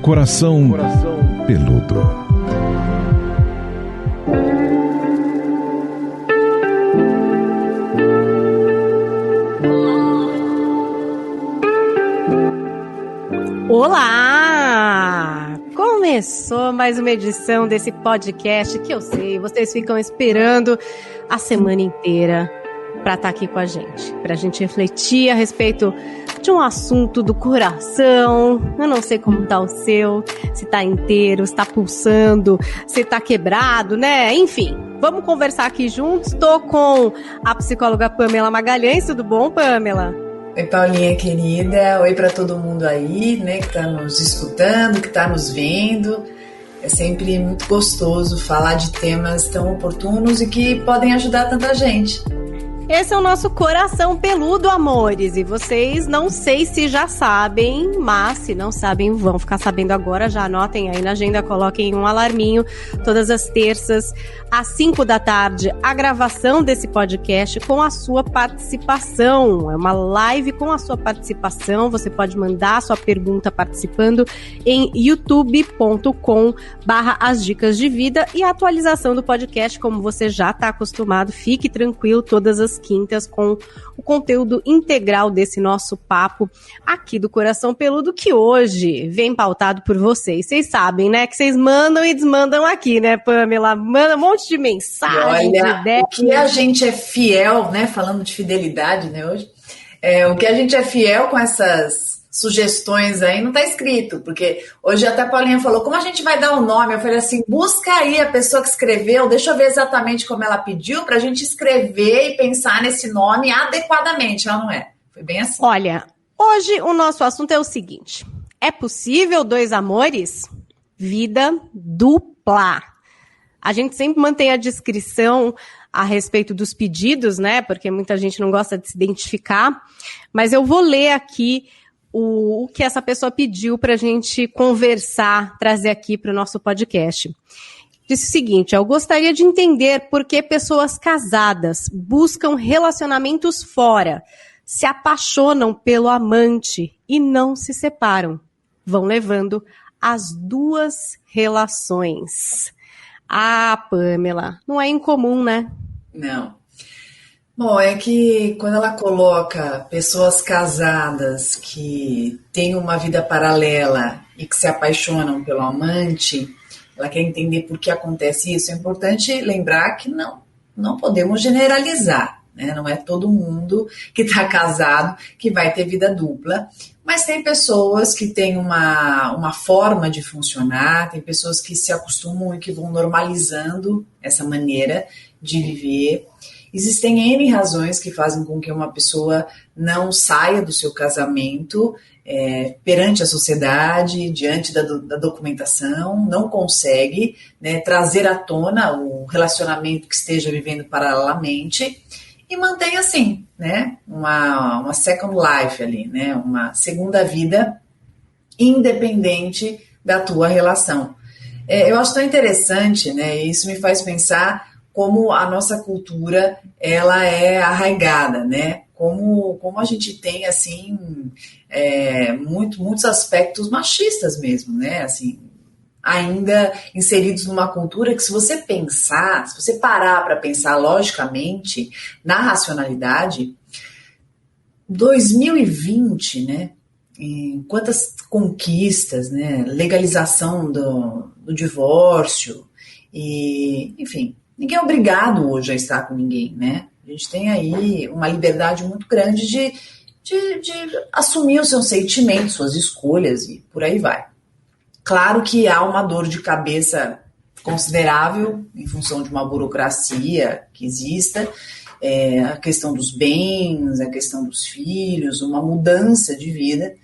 Coração Peludo. Olá! Começou mais uma edição desse podcast que eu sei, vocês ficam esperando a semana inteira para estar aqui com a gente, para a gente refletir a respeito de um assunto do coração. Eu não sei como tá o seu, se tá inteiro, se tá pulsando, se tá quebrado, né? Enfim, vamos conversar aqui juntos. Tô com a psicóloga Pamela Magalhães. Tudo bom, Pamela? Oi, Paulinha querida, oi para todo mundo aí, né, que tá nos escutando, que tá nos vendo. É sempre muito gostoso falar de temas tão oportunos e que podem ajudar tanta gente. Esse é o nosso Coração Peludo, amores, e vocês não sei se já sabem, mas se não sabem, vão ficar sabendo agora. Já anotem aí na agenda, coloquem um alarminho todas as terças, às 5 da tarde, a gravação desse podcast com a sua participação. É uma live com a sua participação. Você pode mandar a sua pergunta participando em youtube.com/As Dicas de Vida, e a atualização do podcast, como você já está acostumado, fique tranquilo, todas as quintas, com o conteúdo integral desse nosso papo aqui do Coração Peludo, que hoje vem pautado por vocês. Vocês sabem, né? Que vocês mandam e desmandam aqui, né, Pamela? Manda um monte de mensagem, de ideia. O que a gente é fiel, né? Falando de fidelidade, né, hoje. O que a gente é fiel com essas sugestões aí não tá escrito, porque hoje até a Paulinha falou, como a gente vai dar o nome? Eu falei assim, busca aí a pessoa que escreveu, deixa eu ver exatamente como ela pediu pra gente escrever e pensar nesse nome adequadamente, ela não é? Foi bem assim. Olha, hoje o nosso assunto é o seguinte, é possível dois amores? Vida dupla. A gente sempre mantém a descrição a respeito dos pedidos, né, porque muita gente não gosta de se identificar, mas eu vou ler aqui o que essa pessoa pediu para a gente conversar, trazer aqui para o nosso podcast. Disse o seguinte, eu gostaria de entender por que pessoas casadas buscam relacionamentos fora, se apaixonam pelo amante e não se separam. Vão levando as duas relações. Ah, Pamela, não é incomum, né? Não. Bom, é que quando ela coloca pessoas casadas que têm uma vida paralela e que se apaixonam pelo amante, ela quer entender por que acontece isso. É importante lembrar que não podemos generalizar, né? Não é todo mundo que está casado que vai ter vida dupla, mas tem pessoas que têm uma forma de funcionar, tem pessoas que se acostumam e que vão normalizando essa maneira de viver. Existem N razões que fazem com que uma pessoa não saia do seu casamento perante a sociedade, diante da documentação, não consegue, né, trazer à tona o relacionamento que esteja vivendo paralelamente e mantém assim, né, uma second life ali, né, uma segunda vida independente da tua relação. Eu acho tão interessante, né, e isso me faz pensar como a nossa cultura, ela é arraigada, né? Como a gente tem, assim, muitos aspectos machistas mesmo, né? Assim, ainda inseridos numa cultura que, se você pensar, se você parar para pensar logicamente, na racionalidade, 2020, né? Quantas conquistas, né? Legalização do divórcio, e, enfim, ninguém é obrigado hoje a estar com ninguém, né? A gente tem aí uma liberdade muito grande de assumir os seus sentimentos, suas escolhas e por aí vai. Claro que há uma dor de cabeça considerável em função de uma burocracia que exista, a questão dos bens, a questão dos filhos, uma mudança de vida.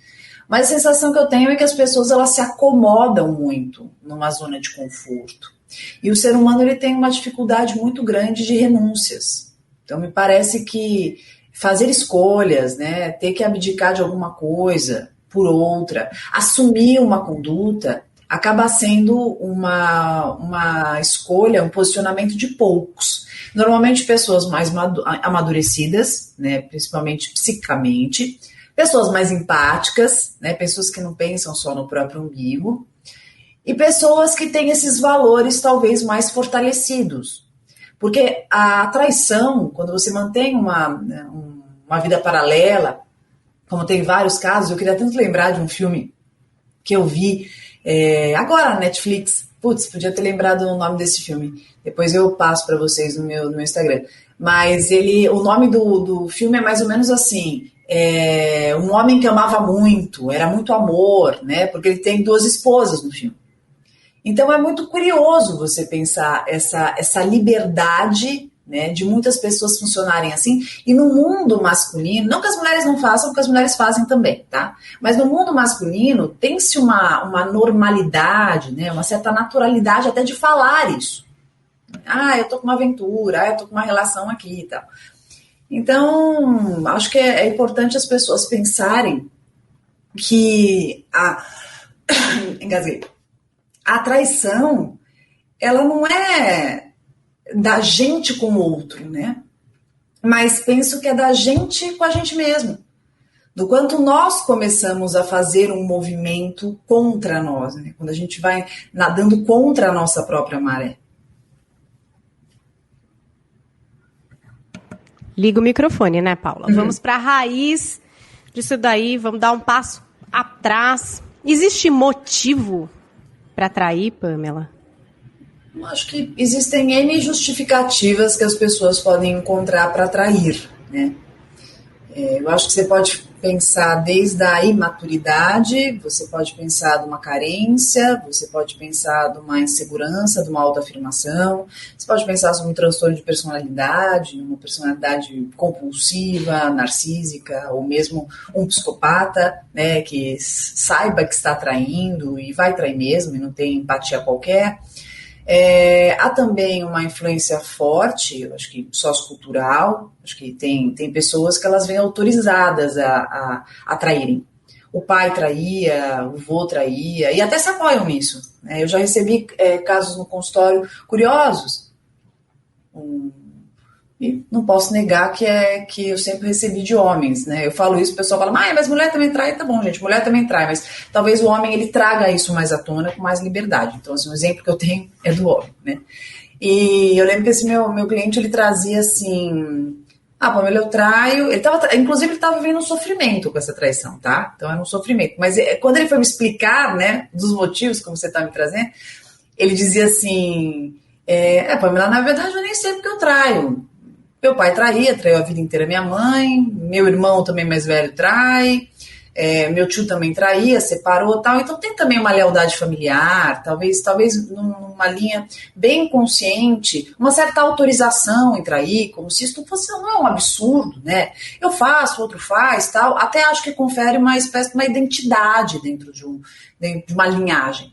Mas a sensação que eu tenho é que as pessoas, elas se acomodam muito numa zona de conforto. E o ser humano, ele tem uma dificuldade muito grande de renúncias. Então, me parece que fazer escolhas, né, ter que abdicar de alguma coisa por outra, assumir uma conduta, acaba sendo uma escolha, um posicionamento de poucos. Normalmente pessoas mais amadurecidas, né, principalmente psicamente, pessoas mais empáticas, né? Pessoas que não pensam só no próprio umbigo, e pessoas que têm esses valores talvez mais fortalecidos. Porque a traição, quando você mantém uma vida paralela, como tem vários casos, eu queria tanto lembrar de um filme que eu vi agora na Netflix. Putz, podia ter lembrado o nome desse filme. Depois eu passo para vocês no meu Instagram. Mas o nome do filme é mais ou menos assim: um homem que amava muito, era muito amor, né? Porque ele tem 2 esposas no filme. Então é muito curioso você pensar essa liberdade, né, de muitas pessoas funcionarem assim, e no mundo masculino, não que as mulheres não façam, porque as mulheres fazem também, tá? Mas no mundo masculino tem-se uma normalidade, né, uma certa naturalidade até de falar isso. Eu tô com uma aventura, eu tô com uma relação aqui e tal. Então, acho que é importante as pessoas pensarem que engasguei. A traição, ela não é da gente com o outro, né? Mas penso que é da gente com a gente mesmo. Do quanto nós começamos a fazer um movimento contra nós, né? Quando a gente vai nadando contra a nossa própria maré. Liga o microfone, né, Paula? Vamos para a raiz disso daí, vamos dar um passo atrás. Existe motivo para trair, Pamela? Acho que existem N justificativas que as pessoas podem encontrar para trair, né? Eu acho que você pode pensar desde a imaturidade, você pode pensar de uma carência, você pode pensar de uma insegurança, de uma autoafirmação, você pode pensar sobre um transtorno de personalidade, uma personalidade compulsiva, narcísica, ou mesmo um psicopata, né, que saiba que está traindo e vai trair mesmo e não tem empatia qualquer. Há também uma influência forte, eu acho que sociocultural, acho que tem pessoas que elas vêm autorizadas a traírem. O pai traía, o vô traía, e até se apoiam nisso, né? Eu já recebi casos no consultório curiosos, e não posso negar que eu sempre recebi de homens, né? Eu falo isso, o pessoal fala, mas mulher também trai, tá bom, gente, mulher também trai, mas talvez o homem ele traga isso mais à tona com mais liberdade. Então, assim, um exemplo que eu tenho é do homem, né? E eu lembro que esse meu cliente, ele trazia assim, Pamela, eu traio, inclusive ele estava vivendo um sofrimento com essa traição, tá? Então era um sofrimento, mas quando ele foi me explicar, né, dos motivos, como você está me trazendo, ele dizia assim, Pamela, na verdade eu nem sei porque eu traio. Meu pai traiu a vida inteira minha mãe, meu irmão também mais velho trai, meu tio também traía, separou e tal. Então tem também uma lealdade familiar, talvez numa linha bem consciente, uma certa autorização em trair, como se isso não é um absurdo, né? Eu faço, outro faz, tal. Até acho que confere uma espécie de uma identidade dentro de uma linhagem.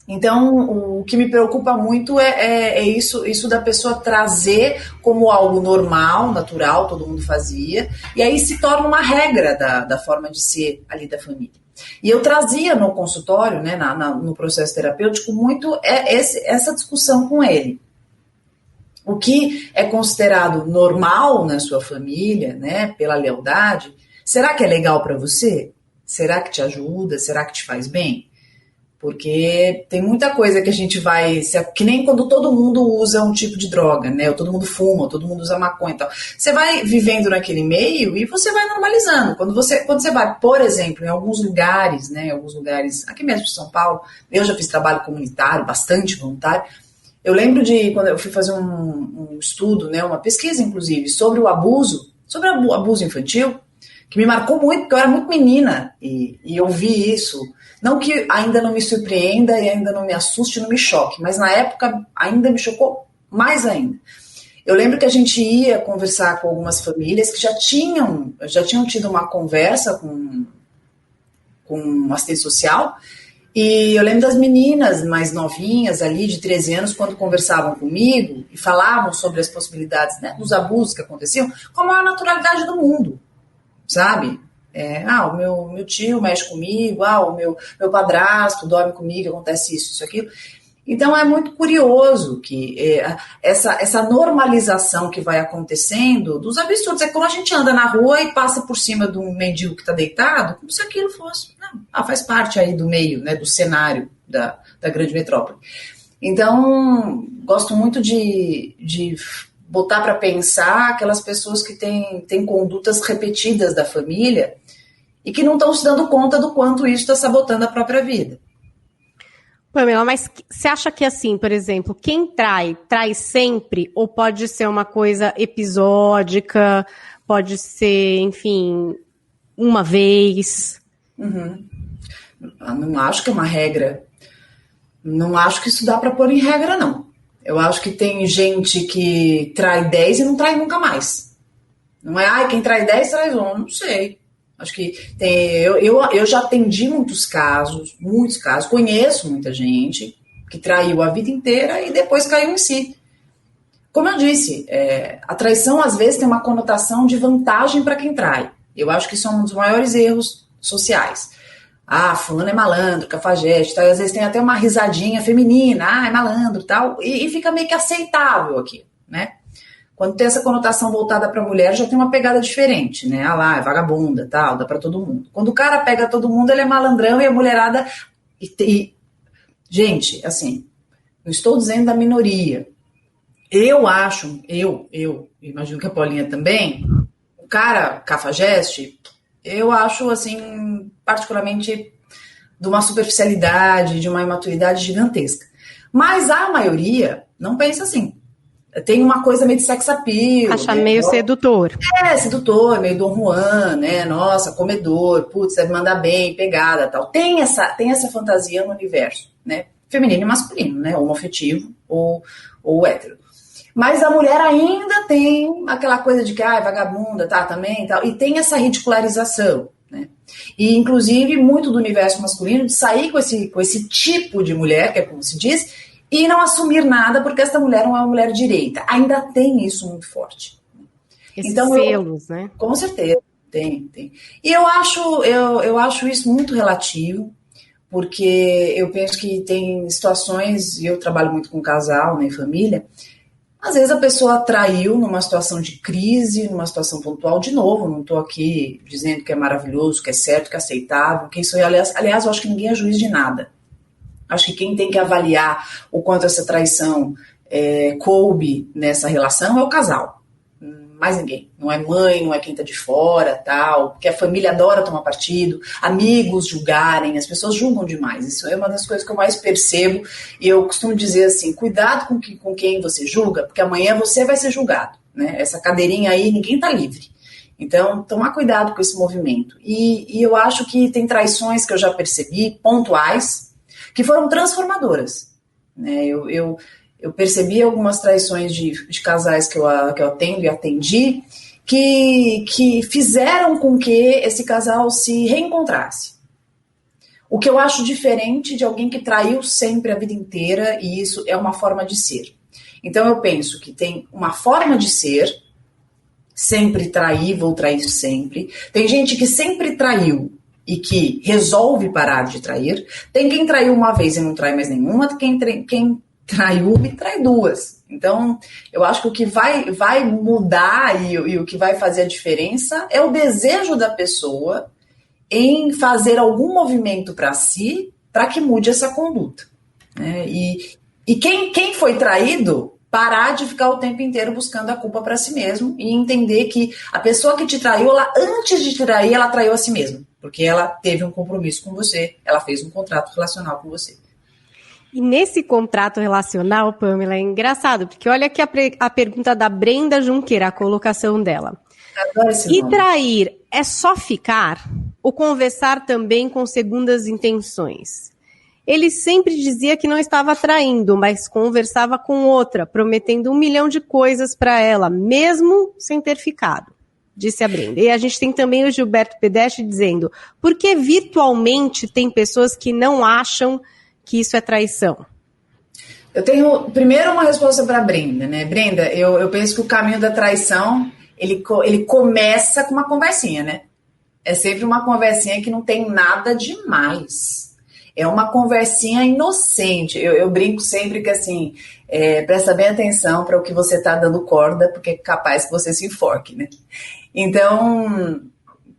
Então, o que me preocupa muito é isso da pessoa trazer como algo normal, natural, todo mundo fazia, e aí se torna uma regra da forma de ser ali da família. E eu trazia no consultório, né, no processo terapêutico, muito essa discussão com ele. O que é considerado normal na sua família, né, pela lealdade, será que é legal para você? Será que te ajuda? Será que te faz bem? Porque tem muita coisa que a gente vai... Que nem quando todo mundo usa um tipo de droga, né? Ou todo mundo fuma, ou todo mundo usa maconha e tal. Você vai vivendo naquele meio e você vai normalizando. Quando você vai, por exemplo, em alguns lugares, né? Alguns lugares, aqui mesmo de São Paulo, eu já fiz trabalho comunitário, bastante voluntário. Eu lembro de quando eu fui fazer um estudo, né? Uma pesquisa, inclusive, sobre o abuso infantil, que me marcou muito, porque eu era muito menina e eu vi isso. Não que ainda não me surpreenda e ainda não me assuste, não me choque, mas na época ainda me chocou mais ainda. Eu lembro que a gente ia conversar com algumas famílias que já tinham tido uma conversa com uma assistente social, e eu lembro das meninas mais novinhas ali, de 13 anos, quando conversavam comigo e falavam sobre as possibilidades, né, dos abusos que aconteciam, com a maior naturalidade do mundo, sabe? O meu tio mexe comigo, o meu padrasto dorme comigo, acontece isso, aquilo. Então é muito curioso que essa normalização que vai acontecendo dos absurdos. É como a gente anda na rua e passa por cima de um mendigo que está deitado, como se aquilo fosse. Faz parte aí do meio, né, do cenário da grande metrópole. Então, gosto muito de botar para pensar aquelas pessoas que têm condutas repetidas da família e que não estão se dando conta do quanto isso está sabotando a própria vida. Pamela, mas você acha que assim, por exemplo, quem trai sempre, ou pode ser uma coisa episódica, pode ser, enfim, uma vez? Uhum. Eu não acho que é uma regra. Não acho que isso dá para pôr em regra, não. Eu acho que tem gente que trai 10 e não trai nunca mais. Não é, quem trai 10 trai 1, não sei. Acho que eu já atendi muitos casos, conheço muita gente que traiu a vida inteira e depois caiu em si. Como eu disse, a traição às vezes tem uma conotação de vantagem para quem trai. Eu acho que isso é um dos maiores erros sociais. Fulano é malandro, cafajeste, tal, e às vezes tem até uma risadinha feminina, é malandro tal, e fica meio que aceitável aqui, né? Quando tem essa conotação voltada para a mulher, já tem uma pegada diferente, né? É vagabunda, tal, dá para todo mundo. Quando o cara pega todo mundo, ele é malandrão e a mulherada... Gente, assim, não estou dizendo da minoria. Eu acho, eu imagino que a Paulinha também, o cara cafajeste, eu acho, assim, particularmente de uma superficialidade, de uma imaturidade gigantesca. Mas a maioria não pensa assim. Tem uma coisa meio de sex appeal. Acha, né? Meio sedutor. Sedutor, meio Dom Juan, né? Nossa, comedor, putz, deve mandar bem, pegada, tal. Tem essa fantasia no universo, né? Feminino e masculino, né? Homoafetivo ou hétero. Mas a mulher ainda tem aquela coisa de que, vagabunda, tá, também, tal. E tem essa ridicularização, né? E, inclusive, muito do universo masculino de sair com esse tipo de mulher, que é como se diz, e não assumir nada porque essa mulher não é uma mulher direita. Ainda tem isso muito forte. Esses selos, né? Com certeza, tem. E eu acho isso muito relativo, porque eu penso que tem situações, e eu trabalho muito com casal, né, família, às vezes a pessoa traiu numa situação de crise, numa situação pontual, de novo, não estou aqui dizendo que é maravilhoso, que é certo, que é aceitável, que isso é, aliás, eu acho que ninguém é juiz de nada. Acho que quem tem que avaliar o quanto essa traição coube nessa relação é o casal. Mais ninguém. Não é mãe, não é quem está de fora, tal, porque a família adora tomar partido, amigos julgarem, as pessoas julgam demais. Isso é uma das coisas que eu mais percebo, e eu costumo dizer assim, cuidado com quem você julga, porque amanhã você vai ser julgado, né? Essa cadeirinha aí, ninguém está livre. Então, tomar cuidado com esse movimento. E eu acho que tem traições que eu já percebi, pontuais, que foram transformadoras, né? Eu percebi algumas traições de casais que eu atendo e atendi que fizeram com que esse casal se reencontrasse. O que eu acho diferente de alguém que traiu sempre a vida inteira, e isso é uma forma de ser. Então eu penso que tem uma forma de ser, sempre trair, vou trair sempre. Tem gente que sempre traiu e que resolve parar de trair. Tem quem traiu uma vez e não trai mais nenhuma, quem traiu uma e trai duas. Então, eu acho que o que vai mudar e o que vai fazer a diferença é o desejo da pessoa em fazer algum movimento para si, para que mude essa conduta, né? E quem foi traído, parar de ficar o tempo inteiro buscando a culpa para si mesmo e entender que a pessoa que te traiu, antes de te trair, ela traiu a si mesma, porque ela teve um compromisso com você, ela fez um contrato relacional com você. E nesse contrato relacional, Pamela, é engraçado, porque olha aqui a pergunta da Brenda Junqueira, a colocação dela. Adoro esse nome. E trair é só ficar ou conversar também com segundas intenções? Ele sempre dizia que não estava traindo, mas conversava com outra, prometendo 1 milhão de coisas para ela, mesmo sem ter ficado, disse a Brenda. E a gente tem também o Gilberto Pedestre dizendo, por que virtualmente tem pessoas que não acham que isso é traição? Eu tenho, primeiro, uma resposta para a Brenda, né? Brenda, eu penso que o caminho da traição, ele começa com uma conversinha, né? É sempre uma conversinha que não tem nada demais. É uma conversinha inocente. Eu brinco sempre que, assim, presta bem atenção para o que você está dando corda, porque é capaz que você se enforque, né? Então,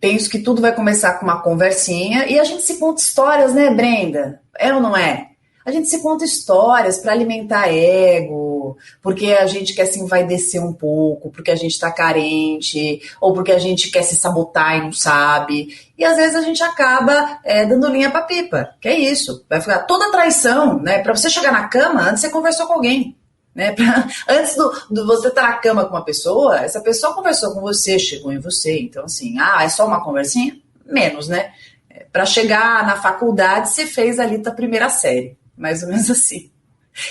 penso que tudo vai começar com uma conversinha e a gente se conta histórias, né, Brenda? É ou não é? A gente se conta histórias para alimentar ego, porque a gente quer se envaidecer um pouco, porque a gente está carente, ou porque a gente quer se sabotar e não sabe. E às vezes a gente acaba dando linha para pipa, que é isso. Vai ficar toda traição, né? Para você chegar na cama, antes você conversou com alguém. Né? Antes do você estar na cama com uma pessoa, essa pessoa conversou com você, chegou em você. Então, assim, é só uma conversinha? Menos, né? Para chegar na faculdade, você fez ali da primeira série. Mais ou menos assim.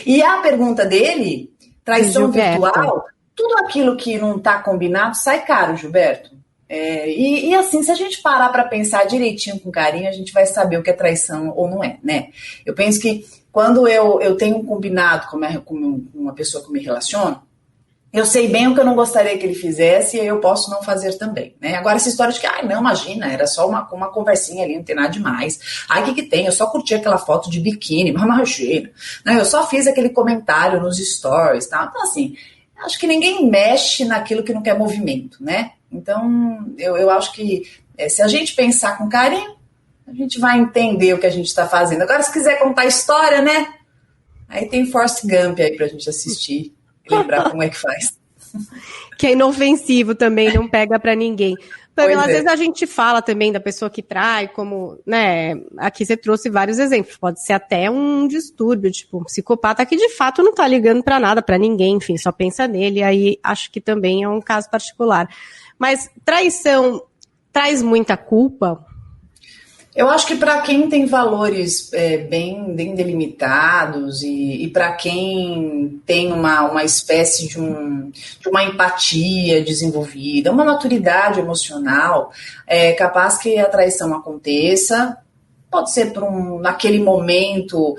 E a pergunta dele, traição virtual, tudo aquilo que não está combinado sai caro, Gilberto. E assim, se a gente parar para pensar direitinho, com carinho, a gente vai saber o que é traição ou não é, né? Eu penso que quando eu tenho um combinado com uma pessoa que me relaciono, eu sei bem o que eu não gostaria que ele fizesse e eu posso não fazer também, né? Agora, essa história de que, não, imagina, era só uma conversinha ali, não tem nada demais. O que tem? Eu só curti aquela foto de biquíni, mas imagina. Né? Eu só fiz aquele comentário nos stories, tá? Então, assim, acho que ninguém mexe naquilo que não quer movimento, né? Então, eu acho que se a gente pensar com carinho, a gente vai entender o que a gente está fazendo. Agora, se quiser contar história, né? Aí tem Forrest Gump aí pra gente assistir. Lembrar como é que faz. Que é inofensivo também, não pega pra ninguém. Pamela, às vezes a gente fala também da pessoa que trai, como, né, aqui você trouxe vários exemplos, pode ser até um distúrbio, tipo, um psicopata que de fato não tá ligando pra nada, pra ninguém, enfim, só pensa nele, aí acho que também é um caso particular. Mas traição traz muita culpa? Eu acho que para quem tem valores bem delimitados e para quem tem uma espécie de uma empatia desenvolvida, uma maturidade emocional, é capaz que a traição aconteça. Pode ser naquele momento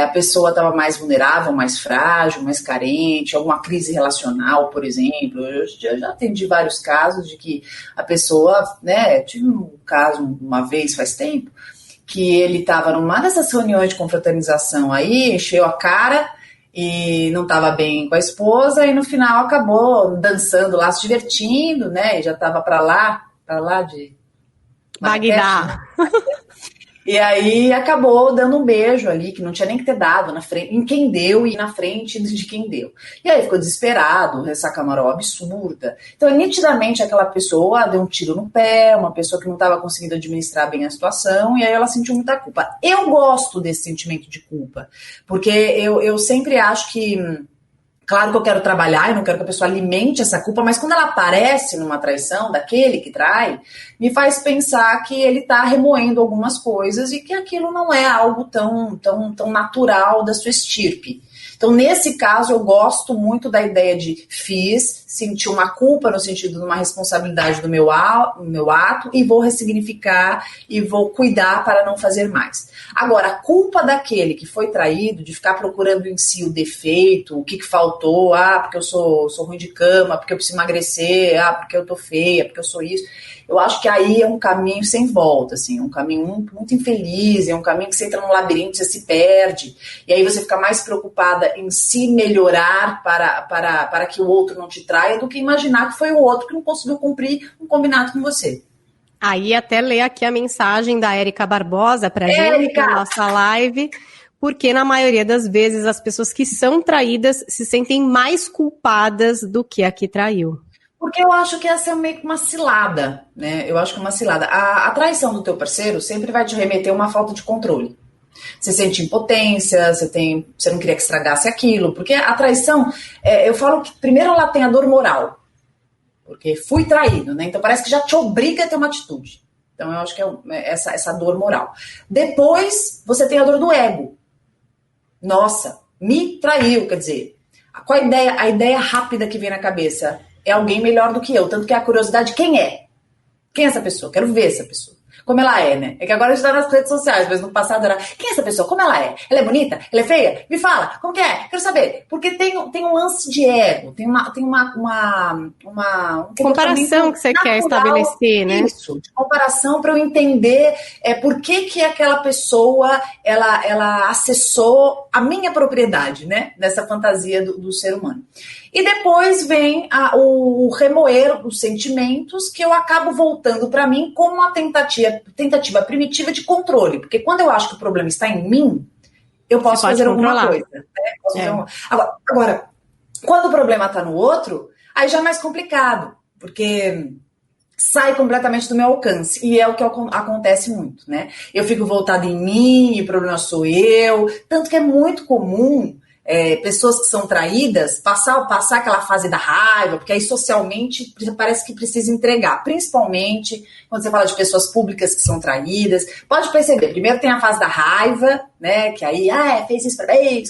a pessoa estava mais vulnerável, mais frágil, mais carente, alguma crise relacional, por exemplo. Eu já atendi vários casos de que a pessoa, né, tive um caso uma vez faz tempo, que ele estava numa dessas reuniões de confraternização aí, encheu a cara e não estava bem com a esposa e no final acabou dançando lá, se divertindo, né, e já estava para lá de Bagdá. E aí acabou dando um beijo ali, que não tinha nem que ter dado na frente, em quem deu e na frente de quem deu. E aí ficou desesperado, ressaca moral absurda. Então, nitidamente, aquela pessoa deu um tiro no pé, uma pessoa que não estava conseguindo administrar bem a situação, e aí ela sentiu muita culpa. Eu gosto desse sentimento de culpa, porque eu sempre acho que... Claro que eu quero trabalhar, eu não quero que a pessoa alimente essa culpa, mas quando ela aparece numa traição daquele que trai, me faz pensar que ele está remoendo algumas coisas e que aquilo não é algo tão natural da sua estirpe. Então, nesse caso, eu gosto muito da ideia de senti uma culpa no sentido de uma responsabilidade do meu ato e vou ressignificar e vou cuidar para não fazer mais. Agora, a culpa daquele que foi traído, de ficar procurando em si o defeito, o que faltou, porque eu sou ruim de cama, porque eu preciso emagrecer, porque eu tô feia, porque eu sou isso... Eu acho que aí é um caminho sem volta, assim, um caminho muito infeliz, é um caminho que você entra num labirinto, você se perde, e aí você fica mais preocupada em se melhorar para que o outro não te traia do que imaginar que foi o outro que não conseguiu cumprir um combinado com você. Aí até ler aqui a mensagem da Érica Barbosa pra gente, na nossa live, porque na maioria das vezes as pessoas que são traídas se sentem mais culpadas do que a que traiu. Porque eu acho que essa é meio que uma cilada, né? Eu acho que é uma cilada. A traição do teu parceiro sempre vai te remeter a uma falta de controle. Você sente impotência, você não queria que estragasse aquilo, porque a traição, eu falo que primeiro ela tem a dor moral, porque fui traído, né? Então parece que já te obriga a ter uma atitude. Então eu acho que é essa dor moral. Depois você tem a dor do ego. Nossa, me traiu, quer dizer, qual a ideia rápida que vem na cabeça? É alguém melhor do que eu, tanto que a curiosidade, quem é? Quem é essa pessoa? Quero ver essa pessoa. como ela é, né? É que agora a gente tá nas redes sociais, mas no passado era, quem é essa pessoa? Como ela é? Ela é bonita? Ela é feia? Me fala, como que é? Quero saber. Porque tem um lance de ego, tem uma comparação que você natural, quer estabelecer, né? Isso, de comparação para eu entender por que aquela pessoa, ela acessou a minha propriedade, né? Nessa fantasia do ser humano. E depois vem o remoer dos sentimentos, que eu acabo voltando para mim como uma tentativa primitiva de controle. Porque quando eu acho que o problema está em mim, eu posso fazer alguma coisa. Né? Agora, quando o problema está no outro, aí já é mais complicado. Porque sai completamente do meu alcance. E é o que acontece muito, né? Eu fico voltada em mim, e o problema sou eu. Tanto que é muito comum pessoas que são traídas passar aquela fase da raiva, porque aí socialmente parece que precisa entregar, principalmente quando você fala de pessoas públicas que são traídas. Pode perceber, primeiro tem a fase da raiva, né, que aí, fez isso pra mim,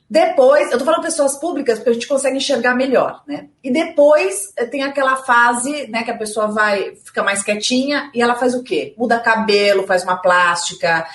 depois, eu tô falando pessoas públicas porque a gente consegue enxergar melhor, né? E depois tem aquela fase, né, que a pessoa fica mais quietinha e ela faz o quê? Muda cabelo, faz uma plástica,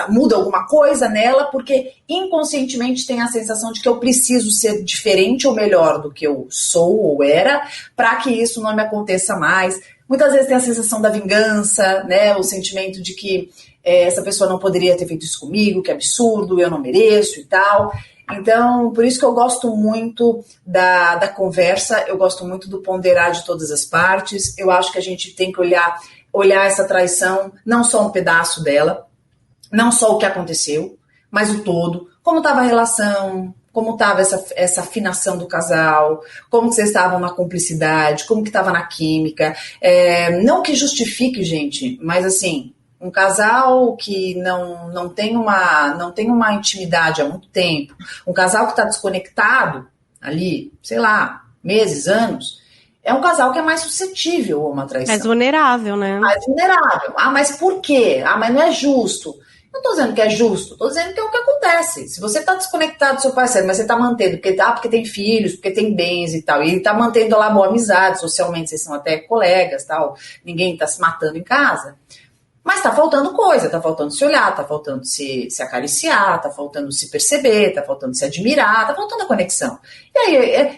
muda alguma coisa nela, porque inconscientemente tem a sensação de que eu preciso ser diferente ou melhor do que eu sou ou era, para que isso não me aconteça mais. Muitas vezes tem a sensação da vingança, né? O sentimento de que essa pessoa não poderia ter feito isso comigo, que absurdo, eu não mereço e tal. Então, por isso que eu gosto muito da conversa, eu gosto muito do ponderar de todas as partes. Eu acho que a gente tem que olhar essa traição, não só um pedaço dela, não só o que aconteceu, mas o todo. Como estava a relação, como estava essa afinação do casal, como que vocês estavam na cumplicidade, como que estava na química. Não que justifique, gente, mas assim, um casal que não tem uma intimidade há muito tempo, um casal que está desconectado ali, sei lá, meses, anos, é um casal que é mais suscetível a uma traição. Mais vulnerável, né? Mais vulnerável. Mas por quê? Mas não é justo. Não estou dizendo que é justo, estou dizendo que é o que acontece. Se você está desconectado do seu parceiro, mas você está mantendo, porque tem filhos, porque tem bens e tal, e ele está mantendo lá boa amizade, socialmente vocês são até colegas, tal, ninguém está se matando em casa. Mas tá faltando coisa, tá faltando se olhar, tá faltando se acariciar, tá faltando se perceber, tá faltando se admirar, tá faltando a conexão. E aí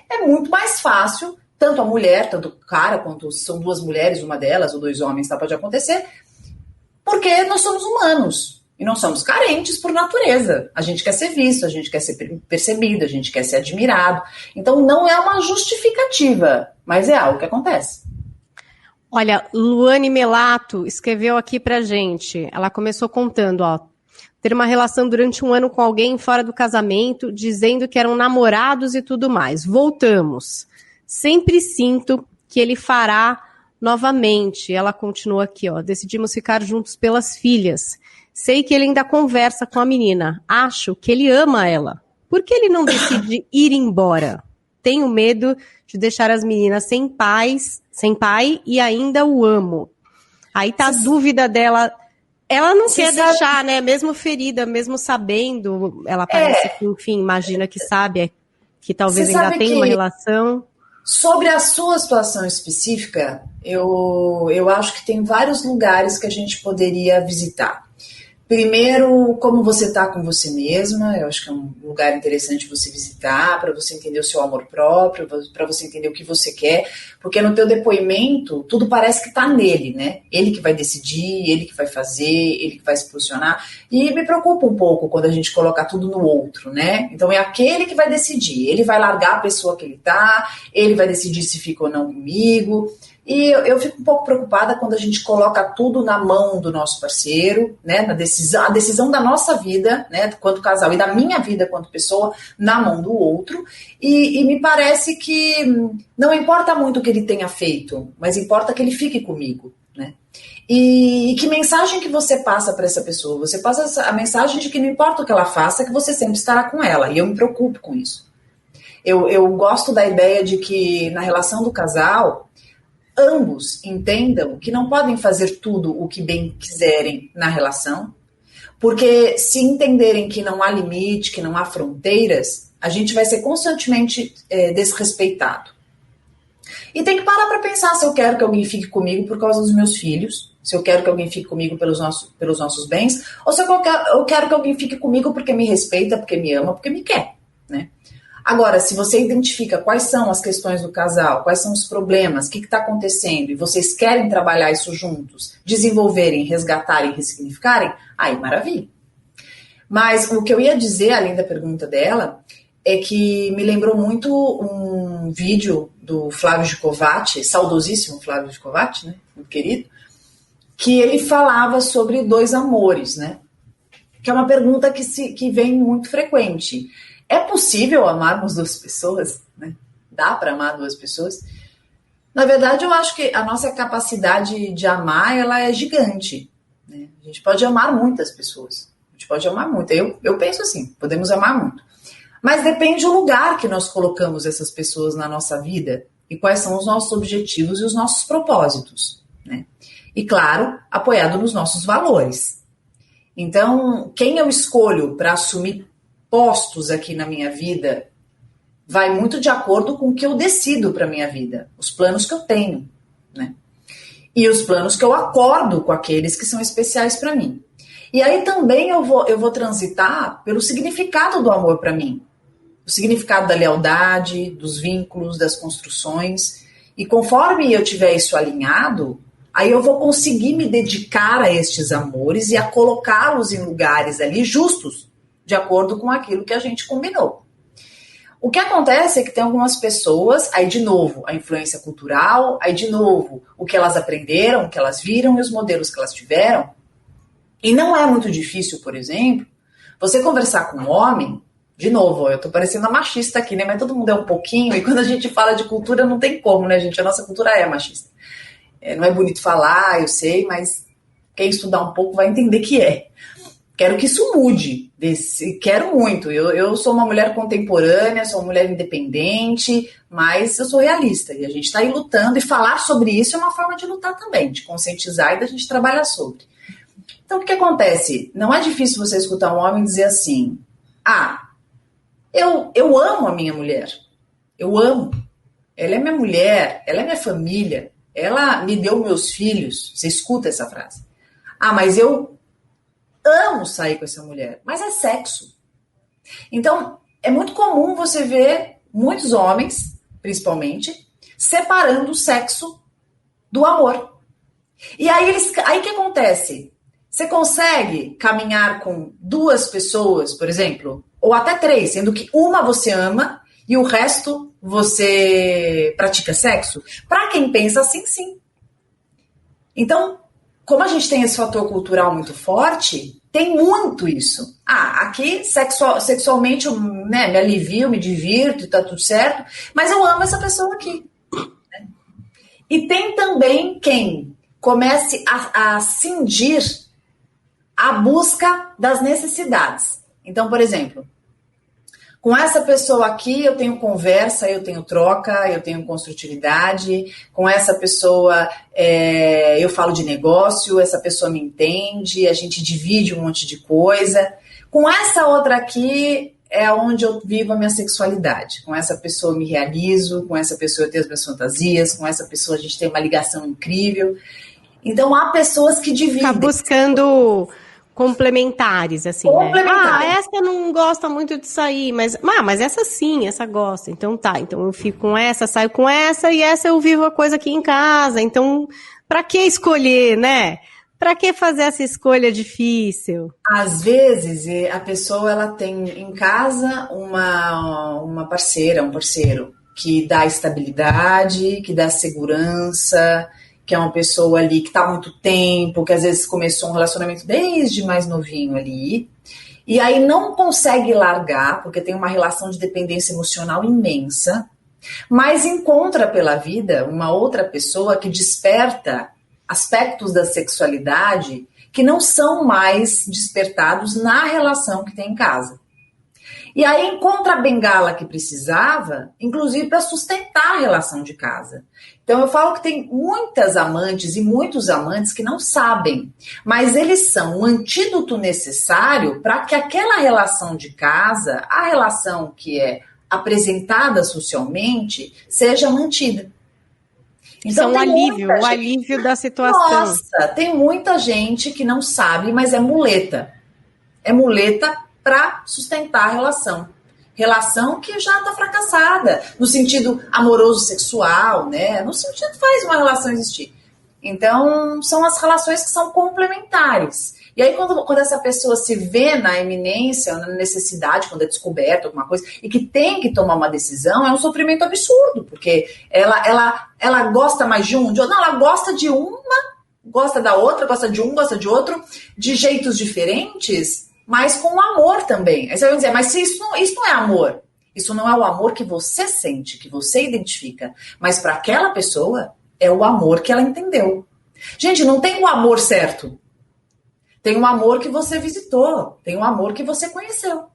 é muito mais fácil, tanto a mulher, tanto o cara, quanto se são duas mulheres, uma delas, ou dois homens, tá, pode acontecer, porque nós somos humanos e não somos carentes por natureza. A gente quer ser visto, a gente quer ser percebido, a gente quer ser admirado. Então não é uma justificativa, mas é algo que acontece. Olha, Luane Melato escreveu aqui pra gente. Ela começou contando, ter uma relação durante um ano com alguém fora do casamento, dizendo que eram namorados e tudo mais. Voltamos. Sempre sinto que ele fará novamente. Ela continua aqui, decidimos ficar juntos pelas filhas. Sei que ele ainda conversa com a menina. Acho que ele ama ela. Por que ele não decide ir embora? Tenho medo de deixar as meninas sem pai e ainda o amo. Aí tá a dúvida dela. Ela não quer deixar, né? Mesmo ferida, mesmo sabendo, ela parece que, enfim, imagina que sabe, que talvez ainda tenha uma relação. Sobre a sua situação específica, eu acho que tem vários lugares que a gente poderia visitar. Primeiro, como você está com você mesma, eu acho que é um lugar interessante você visitar, para você entender o seu amor próprio, para você entender o que você quer, porque no teu depoimento, tudo parece que está nele, né? Ele que vai decidir, ele que vai fazer, ele que vai se posicionar, e me preocupa um pouco quando a gente coloca tudo no outro, né? Então é aquele que vai decidir, ele vai largar a pessoa que ele tá, ele vai decidir se fica ou não comigo. E eu fico um pouco preocupada quando a gente coloca tudo na mão do nosso parceiro, né, a decisão da nossa vida, né, quanto casal, e da minha vida quanto pessoa, na mão do outro, e me parece que não importa muito o que ele tenha feito, mas importa que ele fique comigo, né. E que mensagem que você passa para essa pessoa? Você passa a mensagem de que não importa o que ela faça, que você sempre estará com ela, e eu me preocupo com isso. Eu gosto da ideia de que na relação do casal, ambos entendam que não podem fazer tudo o que bem quiserem na relação, porque se entenderem que não há limite, que não há fronteiras, a gente vai ser constantemente desrespeitado. E tem que parar para pensar se eu quero que alguém fique comigo por causa dos meus filhos, se eu quero que alguém fique comigo pelos nossos bens, ou se eu quero que alguém fique comigo porque me respeita, porque me ama, porque me quer, né? Agora, se você identifica quais são as questões do casal, quais são os problemas, o que está acontecendo, e vocês querem trabalhar isso juntos, desenvolverem, resgatarem, ressignificarem, aí maravilha. Mas o que eu ia dizer, além da pergunta dela, é que me lembrou muito um vídeo do Flávio Gicovati, saudosíssimo Flávio Gicovati, né, meu querido, que ele falava sobre dois amores, né? Que é uma pergunta que vem muito frequente. É possível amarmos duas pessoas? Né? Dá para amar duas pessoas? Na verdade, eu acho que a nossa capacidade de amar, ela é gigante. Né? A gente pode amar muitas pessoas. A gente pode amar muito. Eu penso assim, podemos amar muito. Mas depende do lugar que nós colocamos essas pessoas na nossa vida e quais são os nossos objetivos e os nossos propósitos. Né? E, claro, apoiado nos nossos valores. Então, quem eu escolho para assumir postos aqui na minha vida vai muito de acordo com o que eu decido para a minha vida, os planos que eu tenho, né? E os planos que eu acordo com aqueles que são especiais para mim. E aí também eu vou transitar pelo significado do amor para mim, o significado da lealdade, dos vínculos, das construções. E conforme eu tiver isso alinhado, aí eu vou conseguir me dedicar a estes amores e a colocá-los em lugares ali justos, de acordo com aquilo que a gente combinou. O que acontece é que tem algumas pessoas, aí de novo, a influência cultural, aí de novo, o que elas aprenderam, o que elas viram e os modelos que elas tiveram. E não é muito difícil, por exemplo, você conversar com um homem, de novo, eu tô parecendo uma machista aqui, né? Mas todo mundo é um pouquinho, e quando a gente fala de cultura não tem como, né, gente? A nossa cultura é machista. Não é bonito falar, eu sei, mas quem estudar um pouco vai entender que é. Quero que isso mude, quero muito. Eu sou uma mulher contemporânea, sou uma mulher independente, mas eu sou realista. E a gente está aí lutando, e falar sobre isso é uma forma de lutar também, de conscientizar e da gente trabalhar sobre. Então, o que acontece? Não é difícil você escutar um homem dizer assim, eu amo a minha mulher, eu amo. Ela é minha mulher, ela é minha família, ela me deu meus filhos. Você escuta essa frase. Mas eu amo sair com essa mulher, mas é sexo. Então, é muito comum você ver muitos homens, principalmente, separando o sexo do amor. E aí o que acontece? Você consegue caminhar com duas pessoas, por exemplo, ou até três, sendo que uma você ama e o resto você pratica sexo? Para quem pensa assim, sim. Então, como a gente tem esse fator cultural muito forte, tem muito isso. Aqui sexualmente eu, né, me alivio, me divirto, tá tudo certo, mas eu amo essa pessoa aqui. Né? E tem também quem comece a cindir a busca das necessidades. Então, por exemplo, com essa pessoa aqui eu tenho conversa, eu tenho troca, eu tenho construtividade. Com essa pessoa eu falo de negócio, essa pessoa me entende, a gente divide um monte de coisa. Com essa outra aqui é onde eu vivo a minha sexualidade. Com essa pessoa eu me realizo, com essa pessoa eu tenho as minhas fantasias, com essa pessoa a gente tem uma ligação incrível. Então há pessoas que dividem. Ficar buscando complementares, assim, né? Essa não gosta muito de sair, mas essa sim, essa gosta. Então tá, então eu fico com essa, saio com essa, e essa eu vivo a coisa aqui em casa. Então, pra que escolher, né? Pra que fazer essa escolha difícil? Às vezes, a pessoa, ela tem em casa uma parceira, um parceiro, que dá estabilidade, que dá segurança, que é uma pessoa ali que está há muito tempo, que às vezes começou um relacionamento desde mais novinho ali, e aí não consegue largar, porque tem uma relação de dependência emocional imensa, mas encontra pela vida uma outra pessoa que desperta aspectos da sexualidade que não são mais despertados na relação que tem em casa. E aí encontra a bengala que precisava, inclusive para sustentar a relação de casa. Então eu falo que tem muitas amantes e muitos amantes que não sabem, mas eles são o antídoto necessário para que aquela relação de casa, a relação que é apresentada socialmente, seja mantida. Então, o alívio da situação. Nossa, tem muita gente que não sabe, mas é muleta. É muleta para sustentar a relação. Relação que já está fracassada, no sentido amoroso sexual, né? No sentido que faz uma relação existir. Então, são as relações que são complementares. E aí, quando essa pessoa se vê na eminência, na necessidade, quando é descoberta alguma coisa, e que tem que tomar uma decisão, é um sofrimento absurdo, porque ela gosta mais de um, não, ela gosta de uma, gosta da outra, gosta de um, gosta de outro, de jeitos diferentes, mas com amor também. Aí você vai dizer, mas se isso não é amor. Isso não é o amor que você sente, que você identifica. Mas para aquela pessoa, é o amor que ela entendeu. Gente, não tem o amor certo. Tem o amor que você visitou. Tem o amor que você conheceu.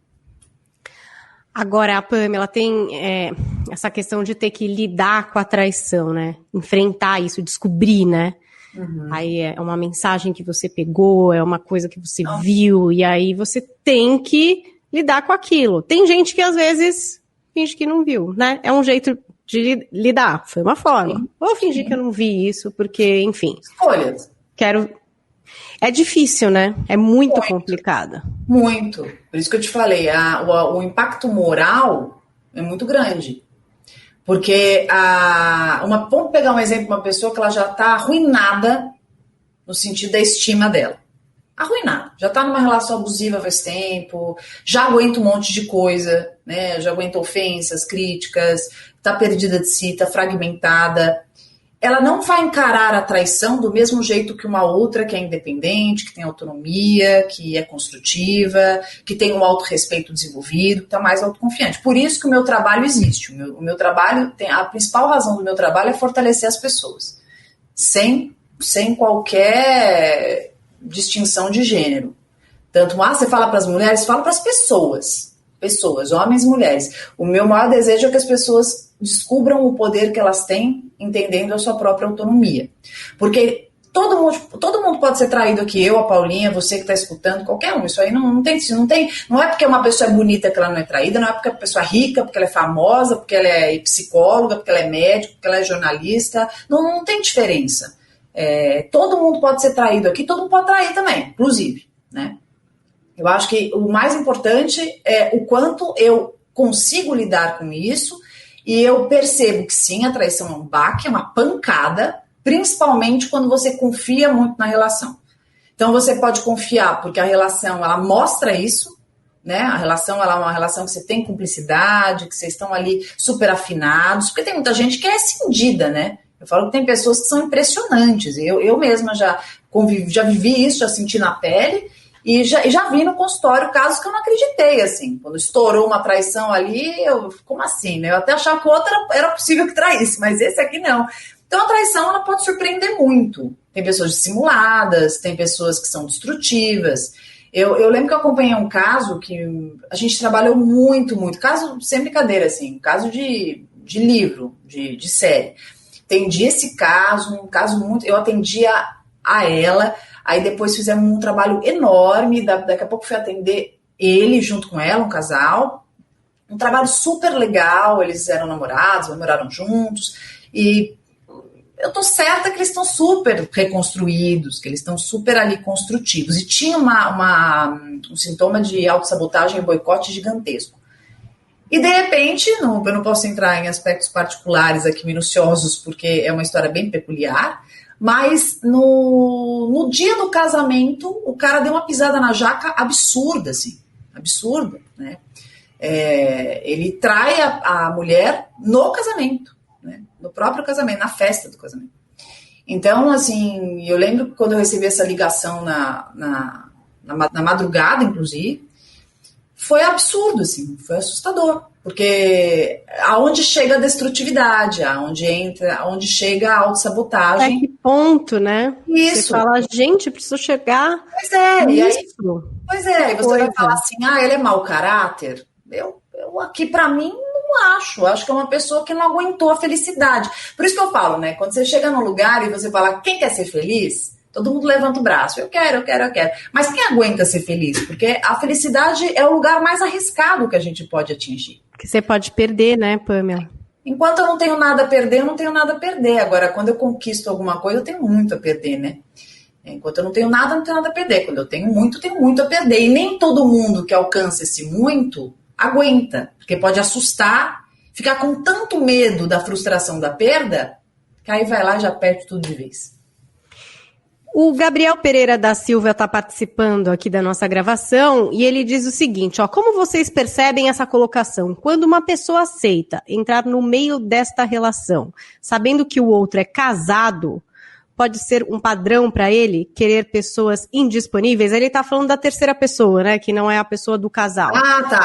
Agora, a Pamela tem essa questão de ter que lidar com a traição, né? Enfrentar isso, descobrir, né? Uhum. Aí é uma mensagem que você pegou, é uma coisa que você viu, e aí você tem que lidar com aquilo. Tem gente que às vezes finge que não viu, né? É um jeito de lidar, foi uma forma. Sim. Vou fingir que eu não vi isso, porque, enfim. Escolhas. É difícil, né? É muito complicado. Muito. Por isso que eu te falei, o impacto moral é muito grande. Porque vamos pegar um exemplo de uma pessoa que ela já está arruinada no sentido da estima dela. Arruinada. Já está numa relação abusiva faz tempo, já aguenta um monte de coisa, né? Já aguenta ofensas, críticas, está perdida de si, está fragmentada. Ela não vai encarar a traição do mesmo jeito que uma outra que é independente, que tem autonomia, que é construtiva, que tem um autorrespeito desenvolvido, que está mais autoconfiante. Por isso que o meu trabalho existe. O meu trabalho, a principal razão do meu trabalho é fortalecer as pessoas, sem qualquer distinção de gênero. Tanto, você fala para as mulheres, fala para as pessoas, homens e mulheres. O meu maior desejo é que as pessoas descubram o poder que elas têm, entendendo a sua própria autonomia. Porque todo mundo pode ser traído aqui, eu, a Paulinha, você que está escutando, qualquer um. Isso aí não é porque uma pessoa é bonita que ela não é traída, não é porque a pessoa é rica, porque ela é famosa, porque ela é psicóloga, porque ela é médico, porque ela é jornalista. Não tem diferença. Todo mundo pode ser traído aqui, todo mundo pode trair também, inclusive, né? Eu acho que o mais importante é o quanto eu consigo lidar com isso. E eu percebo que sim, a traição é um baque, é uma pancada, principalmente quando você confia muito na relação. Então você pode confiar porque a relação, ela mostra isso, né? A relação, ela é uma relação que você tem cumplicidade, que vocês estão ali super afinados, porque tem muita gente que é cindida, né? Eu falo que tem pessoas que são impressionantes. Eu mesma já vivi isso, já senti na pele. E já vi no consultório casos que eu não acreditei, assim. Quando estourou uma traição ali, como assim, né? Eu até achava que o outro era possível que traísse, mas esse aqui não. Então, a traição, ela pode surpreender muito. Tem pessoas dissimuladas, tem pessoas que são destrutivas. Eu lembro que eu acompanhei um caso que a gente trabalhou muito, caso, sem brincadeira, assim, caso de livro, de série. Atendi esse caso, um caso muito... Eu atendia a ela... Aí depois fizemos um trabalho enorme, daqui a pouco fui atender ele junto com ela, um casal. Um trabalho super legal, eles eram namorados, namoraram juntos. E eu tô certa que eles estão super reconstruídos, que eles estão super ali construtivos. E tinha um sintoma de autossabotagem e boicote gigantesco. E de repente, eu não posso entrar em aspectos particulares aqui minuciosos, porque é uma história bem peculiar, mas no dia do casamento, o cara deu uma pisada na jaca absurda, assim, absurda, né? Ele trai a mulher no casamento, né? No próprio casamento, na festa do casamento. Então, assim, eu lembro que quando eu recebi essa ligação na madrugada, inclusive, foi absurdo, assim, foi assustador. Porque aonde chega a destrutividade, aonde chega a autossabotagem. É que ponto, né? Isso. Você fala, gente, preciso chegar. Pois é, nisso. E aí você vai falar assim, ele é mau caráter? Eu aqui, pra mim, não acho. Eu acho que é uma pessoa que não aguentou a felicidade. Por isso que eu falo, né? Quando você chega num lugar e você fala, quem quer ser feliz? Todo mundo levanta o braço. Eu quero. Mas quem aguenta ser feliz? Porque a felicidade é o lugar mais arriscado que a gente pode atingir. Que você pode perder, né, Pamela? Enquanto eu não tenho nada a perder, eu não tenho nada a perder. Agora, quando eu conquisto alguma coisa, eu tenho muito a perder, né? Enquanto eu não tenho nada, não tenho nada a perder. Quando eu tenho muito a perder. E nem todo mundo que alcança esse muito aguenta, porque pode assustar, ficar com tanto medo da frustração da perda, que aí vai lá e já perde tudo de vez. O Gabriel Pereira da Silva está participando aqui da nossa gravação e ele diz o seguinte, ó, como vocês percebem essa colocação? Quando uma pessoa aceita entrar no meio desta relação, sabendo que o outro é casado, pode ser um padrão para ele querer pessoas indisponíveis? Ele está falando da terceira pessoa, né, que não é a pessoa do casal.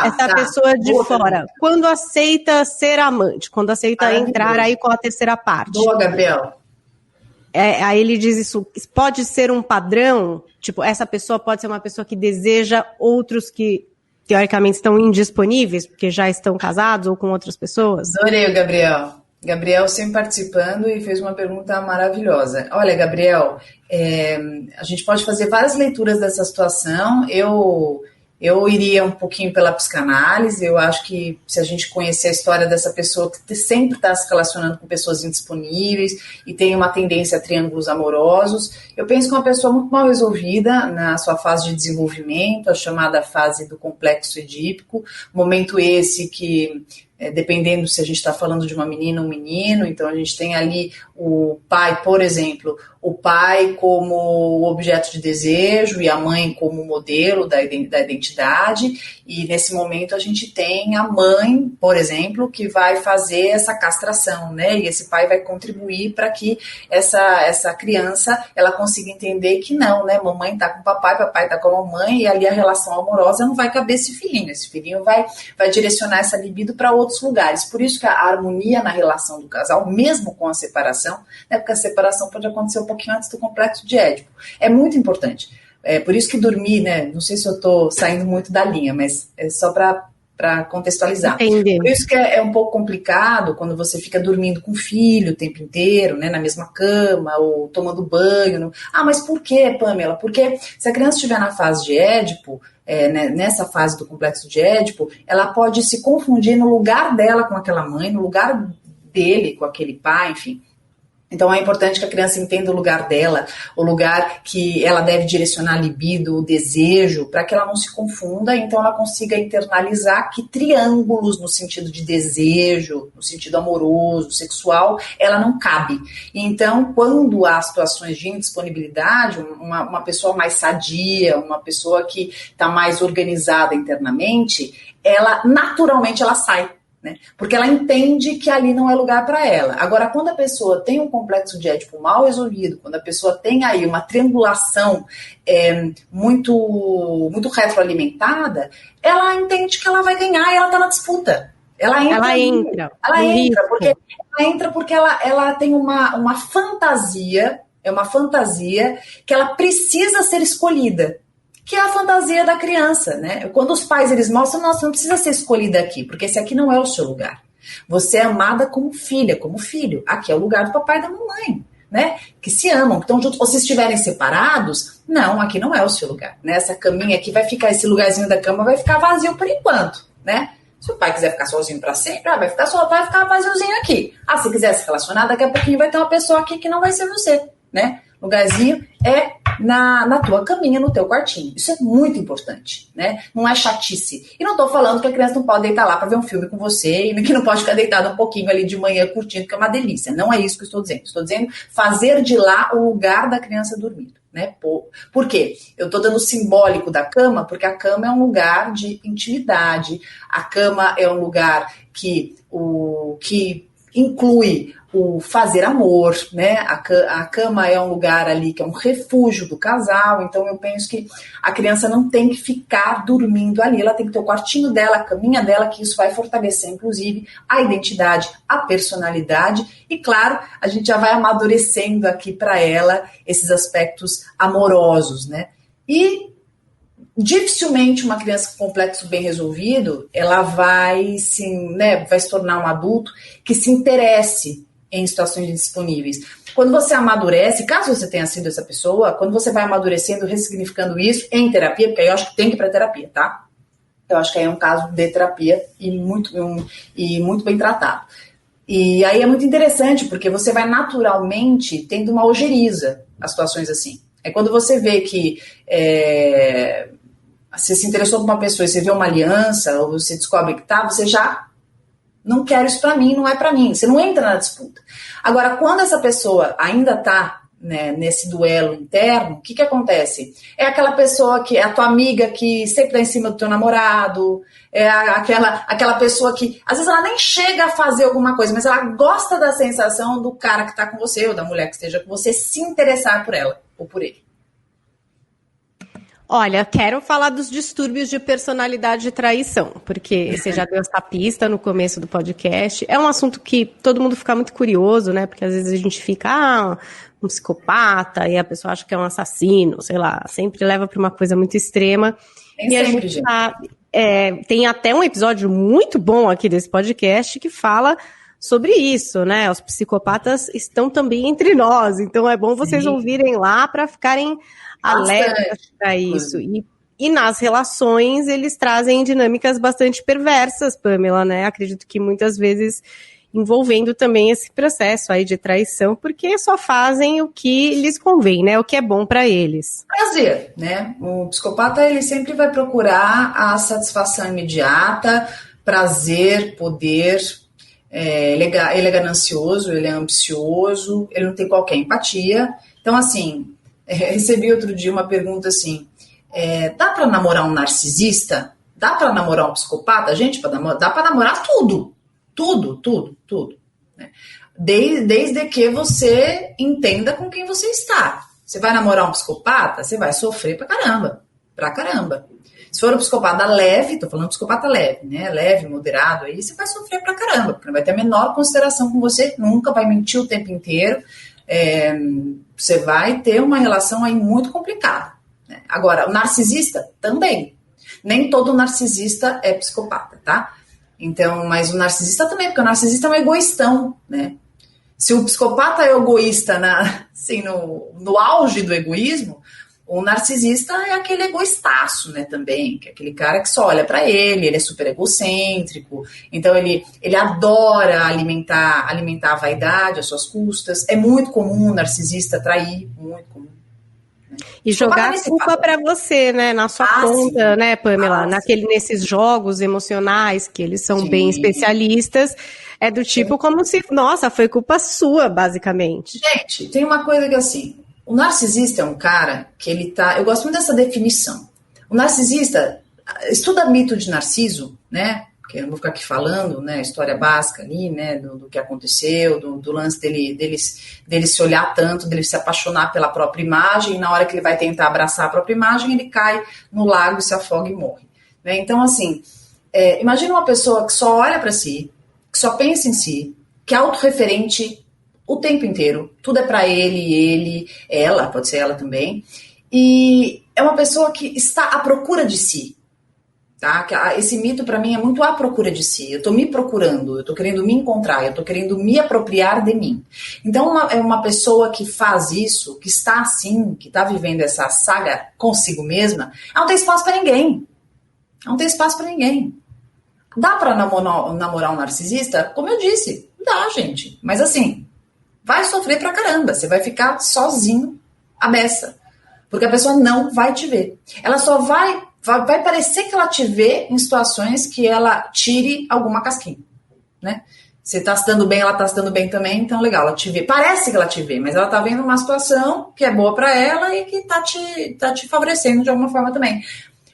Essa pessoa de fora. Quando aceita ser amante, quando aceita entrar aí com a terceira parte. Boa, Gabriel. Aí ele diz isso, pode ser um padrão, tipo, essa pessoa pode ser uma pessoa que deseja outros que, teoricamente, estão indisponíveis, porque já estão casados ou com outras pessoas? Adorei o Gabriel. Gabriel sempre participando e fez uma pergunta maravilhosa. Olha, Gabriel, a gente pode fazer várias leituras dessa situação. Eu iria um pouquinho pela psicanálise. Eu acho que se a gente conhecer a história dessa pessoa que sempre está se relacionando com pessoas indisponíveis e tem uma tendência a triângulos amorosos, eu penso que é uma pessoa muito mal resolvida na sua fase de desenvolvimento, a chamada fase do complexo edípico, momento esse que, dependendo se a gente está falando de uma menina ou um menino, então a gente tem ali o pai, por exemplo, o pai como objeto de desejo e a mãe como modelo da identidade, e nesse momento a gente tem a mãe, por exemplo, que vai fazer essa castração, né? E esse pai vai contribuir para que essa criança ela consiga entender que não, né? Mamãe tá com o papai tá com a mamãe, e ali a relação amorosa não vai caber esse filhinho vai direcionar essa libido para outros lugares. Por isso que a harmonia na relação do casal, mesmo com a separação, né? Porque a separação pode acontecer um pouquinho antes do complexo de Édipo, é muito importante. Por isso que dormir, né? Não sei se eu estou saindo muito da linha, mas é só para contextualizar. Entendi. Por isso que é um pouco complicado quando você fica dormindo com o filho o tempo inteiro, né, na mesma cama, ou tomando banho. Mas por quê, Pamela? Porque se a criança estiver na fase de Édipo, nessa fase do complexo de Édipo, ela pode se confundir no lugar dela com aquela mãe, no lugar dele com aquele pai, enfim. Então é importante que a criança entenda o lugar dela, o lugar que ela deve direcionar a libido, o desejo, para que ela não se confunda, então ela consiga internalizar que triângulos no sentido de desejo, no sentido amoroso, sexual, ela não cabe. Então, quando há situações de indisponibilidade, uma pessoa mais sadia, uma pessoa que está mais organizada internamente, ela naturalmente ela sai. Né? Porque ela entende que ali não é lugar para ela. Agora, quando a pessoa tem um complexo de Édipo mal resolvido, quando a pessoa tem aí uma triangulação muito retroalimentada, ela entende que ela vai ganhar e ela está na disputa. Ela entra porque ela tem uma fantasia, é uma fantasia que ela precisa ser escolhida, que é a fantasia da criança, né? Quando os pais eles mostram, nossa, não precisa ser escolhida aqui, porque esse aqui não é o seu lugar. Você é amada como filha, como filho. Aqui é o lugar do papai e da mamãe, né? Que se amam, que estão juntos. Ou se estiverem separados, não, aqui não é o seu lugar. Né? Essa caminha aqui vai ficar, esse lugarzinho da cama vai ficar vazio por enquanto, né? Se o pai quiser ficar sozinho para sempre, vai ficar vaziozinho aqui. Se quiser se relacionar, daqui a pouquinho vai ter uma pessoa aqui que não vai ser você, né? Lugarzinho é na tua caminha, no teu quartinho. Isso é muito importante, né? Não é chatice. E não tô falando que a criança não pode deitar lá para ver um filme com você e que não pode ficar deitada um pouquinho ali de manhã curtindo, que é uma delícia. Não é isso que eu estou dizendo. Estou dizendo fazer de lá o lugar da criança dormir, né? Por quê? Eu tô dando o simbólico da cama, porque a cama é um lugar de intimidade. A cama é um lugar que inclui o fazer amor, né? A cama é um lugar ali que é um refúgio do casal, então eu penso que a criança não tem que ficar dormindo ali, ela tem que ter o quartinho dela, a caminha dela, que isso vai fortalecer, inclusive, a identidade, a personalidade, e claro, a gente já vai amadurecendo aqui para ela esses aspectos amorosos, né? E dificilmente uma criança com complexo bem resolvido, ela vai se tornar um adulto que se interesse em situações indisponíveis. Quando você amadurece, caso você tenha sido essa pessoa, quando você vai amadurecendo, ressignificando isso em terapia, porque aí eu acho que tem que ir para terapia, tá? Eu acho que aí é um caso de terapia e muito bem tratado. E aí é muito interessante, porque você vai naturalmente tendo uma ojeriza a situações assim. É quando você vê que você se interessou por uma pessoa e você vê uma aliança, ou você descobre que você já não quer isso pra mim, não é pra mim. Você não entra na disputa. Agora, quando essa pessoa ainda tá, né, nesse duelo interno, o que acontece? É aquela pessoa que é a tua amiga que sempre tá em cima do teu namorado, é aquela pessoa que, às vezes, ela nem chega a fazer alguma coisa, mas ela gosta da sensação do cara que tá com você, ou da mulher que esteja com você, se interessar por ela, ou por ele. Olha, quero falar dos distúrbios de personalidade de traição, porque você já deu essa pista no começo do podcast. É um assunto que todo mundo fica muito curioso, né? Porque às vezes a gente fica, um psicopata, e a pessoa acha que é um assassino, sei lá, sempre leva para uma coisa muito extrema. Nem e sempre, a gente sabe, tem até um episódio muito bom aqui desse podcast que fala sobre isso, né? Os psicopatas estão também entre nós, então é bom vocês ouvirem lá para ficarem alertas para isso. E nas relações, eles trazem dinâmicas bastante perversas, Pamela, né? Acredito que muitas vezes envolvendo também esse processo aí de traição, porque só fazem o que lhes convém, né? O que é bom para eles. Prazer, né? O psicopata, ele sempre vai procurar a satisfação imediata, prazer, poder. Ele é ganancioso, ele é ambicioso, ele não tem qualquer empatia. Então, assim, recebi outro dia uma pergunta assim, dá para namorar um narcisista? Dá para namorar um psicopata? Gente, dá para namorar tudo. Tudo. Né? Desde que você entenda com quem você está. Você vai namorar um psicopata, você vai sofrer pra caramba. Se for um psicopata leve, tô falando psicopata leve, né? Leve, moderado, aí você vai sofrer pra caramba, porque não vai ter a menor consideração com você, nunca vai mentir o tempo inteiro. Você vai ter uma relação aí muito complicada. Né? Agora, o narcisista também. Nem todo narcisista é psicopata, tá? Então, mas o narcisista também, porque o narcisista é um egoístão, né? Se o psicopata é egoísta no auge do egoísmo, o narcisista é aquele egoistaço, né, também, que é aquele cara que só olha pra ele é super egocêntrico, então ele adora alimentar a vaidade às suas custas. É muito comum o narcisista trair, muito comum. E jogar a culpa para você, né, na sua conta, sim, né, Pamela, nesses jogos emocionais, que eles são bem especialistas, é do tipo como se, nossa, foi culpa sua, basicamente. Gente, tem uma coisa que assim, o narcisista é um cara que ele tá, eu gosto muito dessa definição. O narcisista, estuda mito de Narciso, né, que eu não vou ficar aqui falando, né, a história básica ali, né, do que aconteceu, do lance dele se olhar tanto, dele se apaixonar pela própria imagem, e na hora que ele vai tentar abraçar a própria imagem, ele cai no lago, se afoga e morre. Né? Então, assim, imagina uma pessoa que só olha para si, que só pensa em si, que é autorreferente o tempo inteiro, tudo é para ele, ela, pode ser ela também, e é uma pessoa que está à procura de si. Tá? Esse mito para mim é muito à procura de si. Eu estou me procurando, eu estou querendo me encontrar, eu estou querendo me apropriar de mim. Então é uma pessoa que faz isso, que está assim, que está vivendo essa saga consigo mesma, não tem espaço para ninguém. Não tem espaço para ninguém. Dá para namorar um narcisista? Como eu disse, dá, gente. Mas assim, vai sofrer pra caramba. Você vai ficar sozinho à beça. Porque a pessoa não vai te ver. Ela só vai parecer que ela te vê em situações que ela tire alguma casquinha, né? Você tá se dando bem, ela tá se dando bem também, então legal, ela te vê. Parece que ela te vê, mas ela tá vendo uma situação que é boa pra ela e que tá te favorecendo de alguma forma também.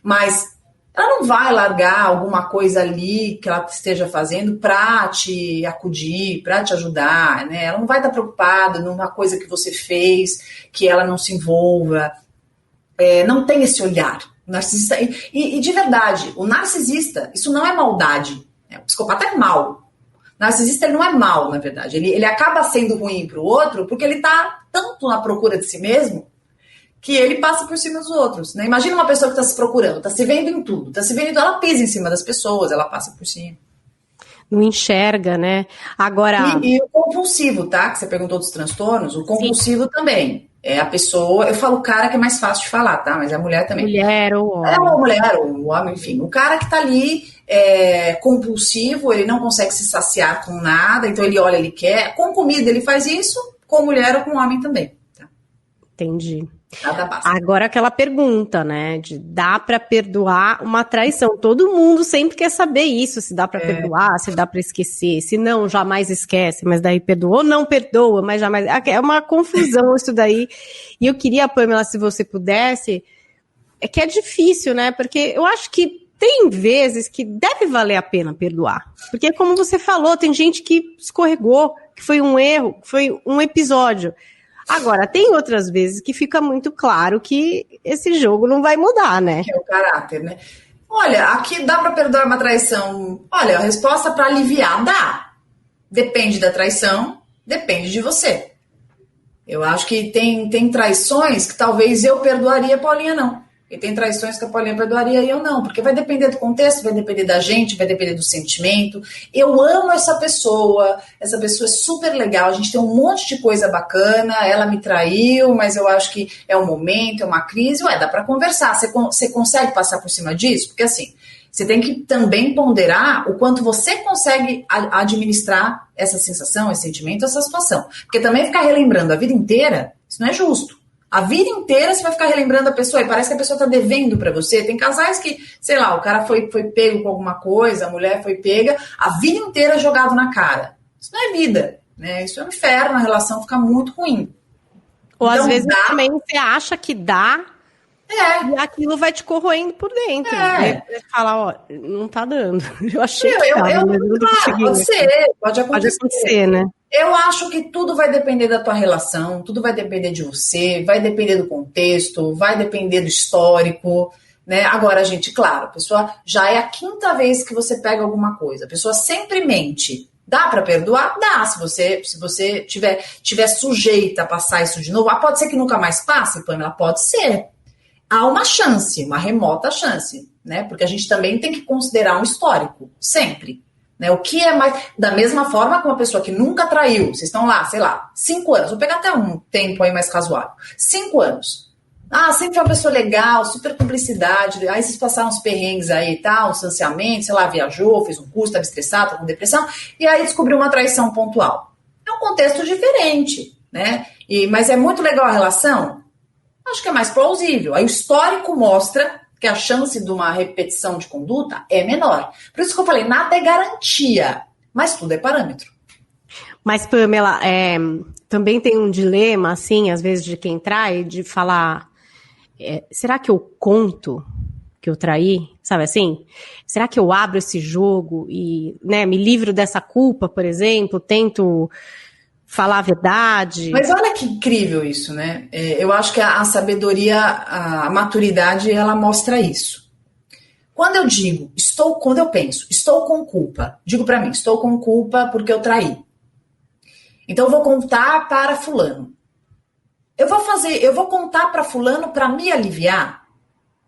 Mas ela não vai largar alguma coisa ali que ela esteja fazendo pra te acudir, pra te ajudar, né? Ela não vai estar preocupada numa coisa que você fez, que ela não se envolva. Não tem esse olhar. Narcisista, e de verdade, o narcisista, isso não é maldade. O psicopata é mau. O narcisista ele não é mau, na verdade. Ele acaba sendo ruim para o outro porque ele está tanto na procura de si mesmo que ele passa por cima dos outros. Né? Imagina uma pessoa que está se procurando, está se vendo em tudo, ela pisa em cima das pessoas, ela passa por cima. Não enxerga, né? Agora... E o compulsivo, tá? Que você perguntou dos transtornos, o compulsivo também. É a pessoa, eu falo cara que é mais fácil de falar, tá? Mas é a mulher também. Mulher ou homem. É uma mulher ou um homem, enfim. O cara que tá ali compulsivo, ele não consegue se saciar com nada, então ele olha, ele quer. Com comida ele faz isso, com mulher ou com homem também. Tá? Entendi. Nada basta. Agora aquela pergunta, né, de dá pra perdoar uma traição. Todo mundo sempre quer saber isso, se dá pra perdoar, se dá pra esquecer, se não, jamais esquece, mas daí perdoa, ou não perdoa, mas jamais... É uma confusão isso daí. E eu queria, Pamela, se você pudesse, é que é difícil, né, porque eu acho que tem vezes que deve valer a pena perdoar. Porque como você falou, tem gente que escorregou, que foi um erro, que foi um episódio. Agora, tem outras vezes que fica muito claro que esse jogo não vai mudar, né? Que é o caráter, né? Olha, aqui dá para perdoar uma traição. Olha, a resposta para aliviar dá. Depende da traição, depende de você. Eu acho que tem traições que talvez eu perdoaria, a Paulinha não. E tem traições que a Paulinha perdoaria e eu não, porque vai depender do contexto, vai depender da gente, vai depender do sentimento. Eu amo essa pessoa é super legal, a gente tem um monte de coisa bacana, ela me traiu, mas eu acho que é um momento, é uma crise, dá para conversar, você consegue passar por cima disso? Porque assim, você tem que também ponderar o quanto você consegue administrar essa sensação, esse sentimento, essa situação. Porque também ficar relembrando a vida inteira, isso não é justo. A vida inteira você vai ficar relembrando a pessoa e parece que a pessoa tá devendo pra você. Tem casais que, sei lá, o cara foi pego com alguma coisa, a mulher foi pega, a vida inteira jogado na cara. Isso não é vida, né? Isso é um inferno, a relação fica muito ruim. Ou então, às vezes também você acha que dá e aquilo vai te corroendo por dentro. Você fala, ó, não tá dando. Eu achei que tava, mas não tô conseguindo. Pode acontecer, né? Eu acho que tudo vai depender da tua relação, tudo vai depender de você, vai depender do contexto, vai depender do histórico, né? Agora, gente, claro, a pessoa já é a 5ª vez que você pega alguma coisa, a pessoa sempre mente. Dá para perdoar? Dá, se você tiver sujeita a passar isso de novo. Pode ser que nunca mais passe, Pamela? Pode ser. Há uma chance, uma remota chance, né? Porque a gente também tem que considerar um histórico, sempre. Né, o que é mais... Da mesma forma que uma pessoa que nunca traiu, vocês estão lá, sei lá, 5 anos, vou pegar até um tempo aí mais casual. 5 anos. Sempre foi uma pessoa legal, super cumplicidade, aí vocês passaram uns perrengues aí e tal, um sanciamento, sei lá, viajou, fez um curso, estava estressado, estava com depressão, e aí descobriu uma traição pontual. É um contexto diferente, né? Mas é muito legal a relação? Acho que é mais plausível. Aí o histórico mostra que a chance de uma repetição de conduta é menor. Por isso que eu falei, nada é garantia, mas tudo é parâmetro. Mas, Pamela, também tem um dilema, assim, às vezes, de quem trai, de falar, será que eu conto que eu traí? Sabe assim? Será que eu abro esse jogo e, né, me livro dessa culpa, por exemplo, tento falar a verdade? Mas olha que incrível isso, né? Eu acho que a sabedoria, a maturidade, ela mostra isso. Quando eu penso, estou com culpa, digo pra mim, estou com culpa porque eu traí. Então eu vou contar para fulano. Eu vou contar para fulano para me aliviar,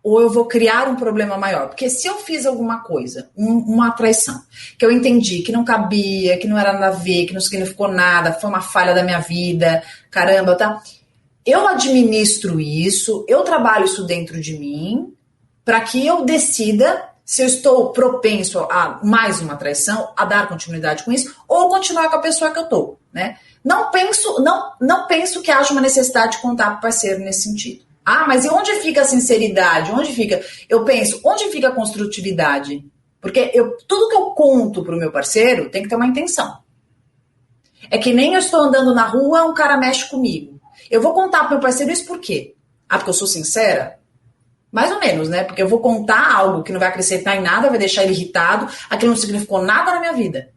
ou eu vou criar um problema maior? Porque se eu fiz alguma coisa, uma traição, que eu entendi que não cabia, que não era nada a ver, que não significou nada, foi uma falha da minha vida, caramba, tá? Eu administro isso, eu trabalho isso dentro de mim, para que eu decida se eu estou propenso a mais uma traição, a dar continuidade com isso, ou continuar com a pessoa que eu tô, né? Não penso que haja uma necessidade de contar para o parceiro nesse sentido. Mas e onde fica a sinceridade? Onde fica? Eu penso, onde fica a construtividade? Porque tudo que eu conto pro meu parceiro tem que ter uma intenção. É que nem eu estou andando na rua, um cara mexe comigo. Eu vou contar pro meu parceiro isso por quê? Porque eu sou sincera? Mais ou menos, né? Porque eu vou contar algo que não vai acrescentar em nada, vai deixar ele irritado, aquilo não significou nada na minha vida.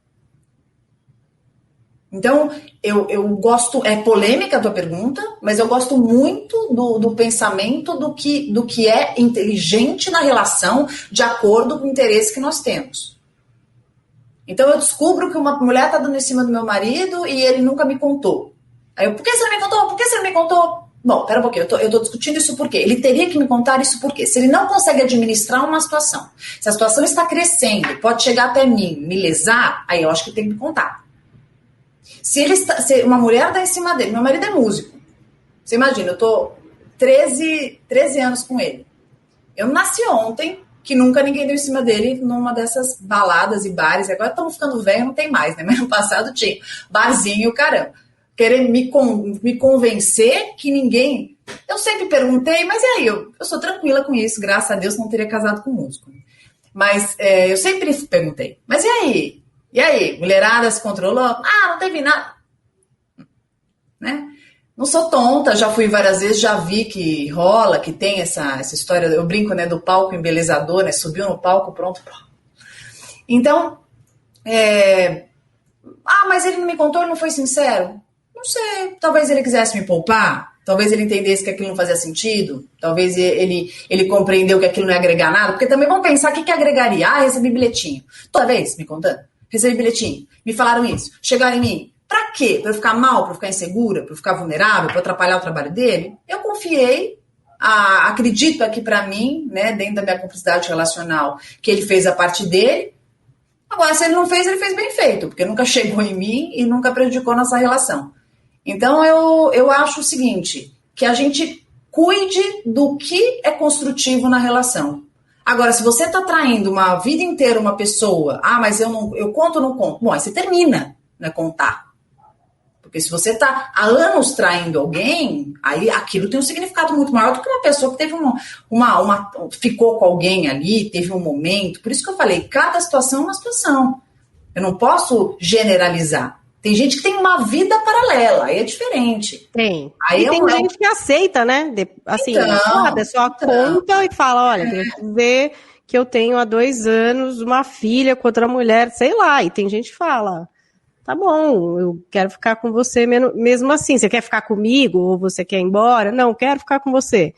Então, eu gosto, é polêmica a tua pergunta, mas eu gosto muito do pensamento do que é inteligente na relação de acordo com o interesse que nós temos. Então, eu descubro que uma mulher está dando em cima do meu marido e ele nunca me contou. Aí eu, por que você não me contou? Por que você não me contou? Bom, pera um pouquinho, eu tô discutindo isso por quê? Ele teria que me contar isso por quê? Se ele não consegue administrar uma situação, se a situação está crescendo, pode chegar até mim, me lesar, aí eu acho que tem que me contar. Se uma mulher dá em cima dele, meu marido é músico, Você imagina, eu tô 13 anos com ele. Eu nasci ontem, que nunca ninguém deu em cima dele numa dessas baladas e bares. Agora estamos ficando velho, não tem mais, né? Mas no passado tinha barzinho, caramba. Querer me convencer que ninguém... Eu sempre perguntei, mas e aí? Eu sou tranquila com isso, graças a Deus não teria casado com músico. Mas eu sempre perguntei, mas e aí? E aí? Mulherada se controlou? Ah, não teve nada. Né? Não sou tonta, já fui várias vezes, já vi que rola, que tem essa história, eu brinco, né, do palco embelezador, né, subiu no palco, pronto. Então, mas ele não me contou, ele não foi sincero? Não sei, talvez ele quisesse me poupar, talvez ele entendesse que aquilo não fazia sentido, talvez ele compreendeu que aquilo não ia agregar nada, porque também vamos pensar o que agregaria. Ah, recebi bilhetinho. Toda vez, me contando, recebi bilhetinho, me falaram isso, chegaram em mim. Pra quê? Pra eu ficar mal, pra eu ficar insegura, pra eu ficar vulnerável, pra eu atrapalhar o trabalho dele? Eu confiei, acredito aqui pra mim, né, dentro da minha cumplicidade relacional, que ele fez a parte dele. Agora, se ele não fez, ele fez bem feito, porque nunca chegou em mim e nunca prejudicou nossa relação. Então, eu acho o seguinte, que a gente cuide do que é construtivo na relação. Agora, se você tá traindo uma vida inteira uma pessoa, mas eu conto ou não conto? Bom, aí você termina, né, contar. Porque se você está há anos traindo alguém, aí aquilo tem um significado muito maior do que uma pessoa que teve ficou com alguém ali, teve um momento. Por isso que eu falei, cada situação é uma situação. Eu não posso generalizar. Tem gente que tem uma vida paralela, aí é diferente. Tem. Aí tem gente que aceita, né? Assim, a pessoa conta e fala, olha, tem que ver que eu tenho há 2 anos uma filha com outra mulher, sei lá. E tem gente que fala... Tá bom, eu quero ficar com você mesmo assim. Você quer ficar comigo ou você quer ir embora? Não, quero ficar com você.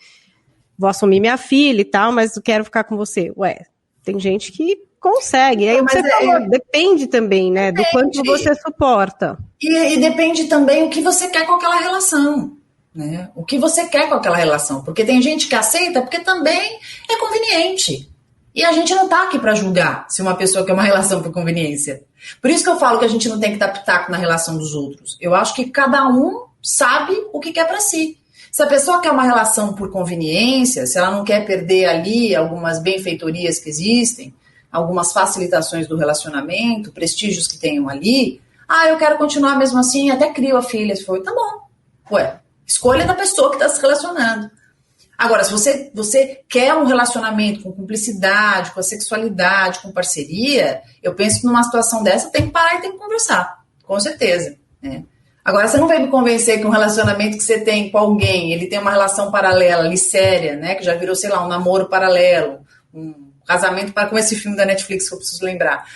Vou assumir minha filha e tal, mas eu quero ficar com você. Ué, tem gente que consegue. Aí você falou, depende também, né? Depende. Do quanto você suporta. E depende também o que você quer com aquela relação. Né? O que você quer com aquela relação. Porque tem gente que aceita porque também é conveniente. E a gente não está aqui para julgar se uma pessoa quer uma relação por conveniência. Por isso que eu falo que a gente não tem que dar pitaco na relação dos outros. Eu acho que cada um sabe o que quer para si. Se a pessoa quer uma relação por conveniência, se ela não quer perder ali algumas benfeitorias que existem, algumas facilitações do relacionamento, prestígios que tenham ali, eu quero continuar mesmo assim, até crio a filha. Se for, tá bom. Ué, escolha da pessoa que está se relacionando. Agora, se você quer um relacionamento com cumplicidade, com a sexualidade, com parceria, eu penso que numa situação dessa tem que parar e tem que conversar, com certeza. Né? Agora, você não vai me convencer que um relacionamento que você tem com alguém, ele tem uma relação paralela ali, séria, né, que já virou, sei lá, um namoro paralelo, um casamento, como esse filme da Netflix que eu preciso lembrar,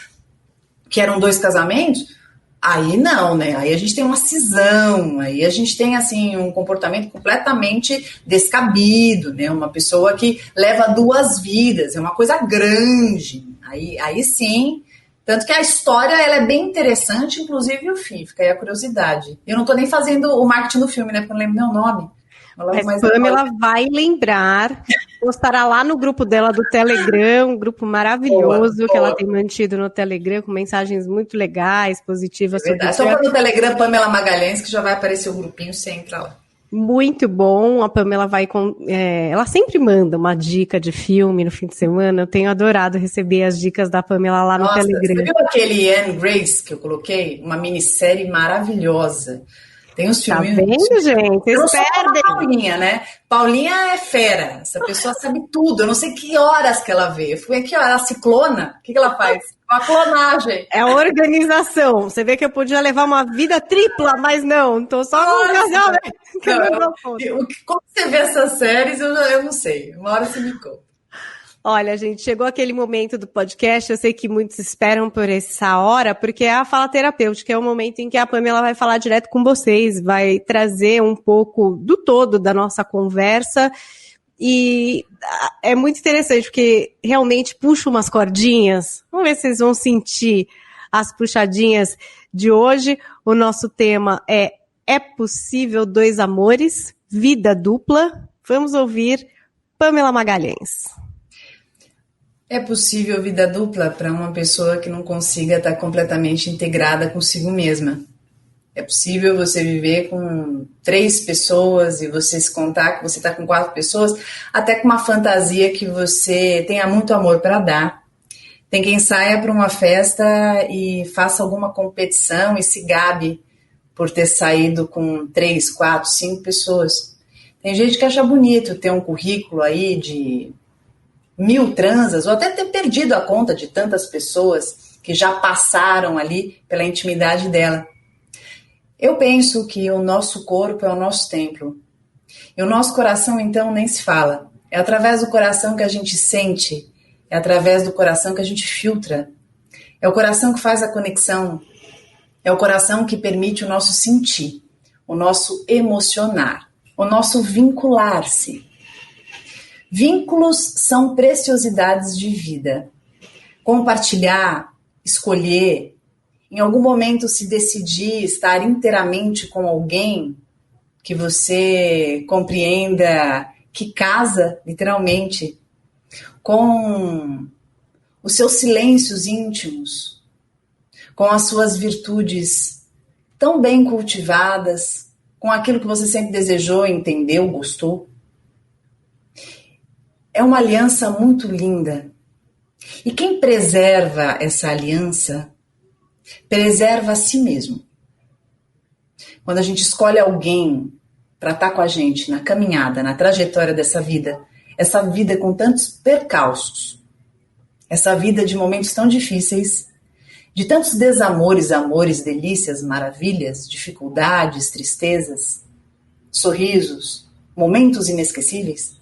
que eram 2 casamentos. Aí não, né? Aí a gente tem uma cisão, aí a gente tem, assim, um comportamento completamente descabido, né? Uma pessoa que leva 2 vidas, é uma coisa grande. Aí sim, tanto que a história, ela é bem interessante, inclusive o fim, fica aí a curiosidade. Eu não tô nem fazendo o marketing do filme, né? Porque eu não lembro meu nome. Mas Pamela vai lembrar, postará lá no grupo dela do Telegram, um grupo maravilhoso que ela tem mantido no Telegram, com mensagens muito legais, positivas. É só para no Telegram Pamela Magalhães, que já vai aparecer o grupinho, você entra lá. Muito bom, a Pamela ela sempre manda uma dica de filme no fim de semana, eu tenho adorado receber as dicas da Pamela lá no Telegram. Você viu aquele Anne Grace que eu coloquei? Uma minissérie maravilhosa. Tem uns filmes. Tá vendo, gente? Eu não sou a Paulinha, né? Paulinha é fera. Essa pessoa sabe tudo. Eu não sei que horas que ela vê. Eu fui aqui, ó, ela se clona. O que ela faz? Uma clonagem. É organização. Você vê que eu podia levar uma vida tripla, mas não. Tô só no casal, né? Como você vê essas séries, eu não sei. Uma hora você me conta. Olha, gente, chegou aquele momento do podcast, eu sei que muitos esperam por essa hora, porque é a fala terapêutica, é o momento em que a Pamela vai falar direto com vocês, vai trazer um pouco do todo da nossa conversa, e é muito interessante, porque realmente puxa umas cordinhas. Vamos ver se vocês vão sentir as puxadinhas de hoje. O nosso tema é possível 2 amores? Vida dupla? Vamos ouvir Pamela Magalhães. É possível vida dupla para uma pessoa que não consiga estar completamente integrada consigo mesma. É possível você viver com 3 pessoas e você se contar que você está com 4 pessoas, até com uma fantasia que você tenha muito amor para dar. Tem quem saia para uma festa e faça alguma competição e se gabe por ter saído com 3, 4, 5 pessoas. Tem gente que acha bonito ter um currículo aí de 1000 transas, ou até ter perdido a conta de tantas pessoas que já passaram ali pela intimidade dela. Eu penso que o nosso corpo é o nosso templo. E o nosso coração, então, nem se fala. É através do coração que a gente sente, é através do coração que a gente filtra. É o coração que faz a conexão, é o coração que permite o nosso sentir, o nosso emocionar, o nosso vincular-se. Vínculos são preciosidades de vida. Compartilhar, escolher, em algum momento se decidir estar inteiramente com alguém que você compreenda que casa, literalmente, com os seus silêncios íntimos, com as suas virtudes tão bem cultivadas, com aquilo que você sempre desejou, entendeu, gostou. É uma aliança muito linda. E quem preserva essa aliança, preserva a si mesmo. Quando a gente escolhe alguém para estar com a gente na caminhada, na trajetória dessa vida, essa vida com tantos percalços, essa vida de momentos tão difíceis, de tantos desamores, amores, delícias, maravilhas, dificuldades, tristezas, sorrisos, momentos inesquecíveis,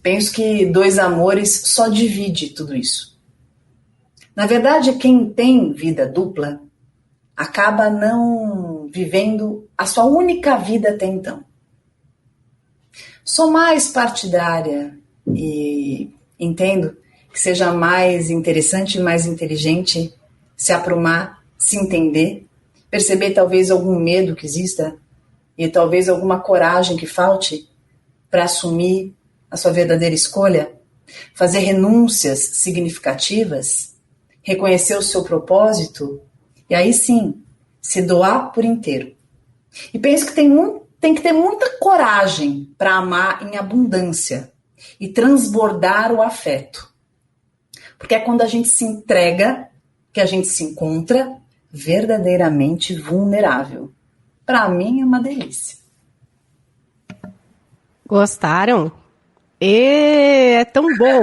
penso que 2 amores só divide tudo isso. Na verdade, quem tem vida dupla acaba não vivendo a sua única vida até então. Sou mais partidária e entendo que seja mais interessante e mais inteligente se aprumar, se entender, perceber talvez algum medo que exista e talvez alguma coragem que falte para assumir a sua verdadeira escolha, fazer renúncias significativas, reconhecer o seu propósito e aí sim, se doar por inteiro. E penso que tem que ter muita coragem para amar em abundância e transbordar o afeto. Porque é quando a gente se entrega que a gente se encontra verdadeiramente vulnerável. Para mim é uma delícia. Gostaram? É tão bom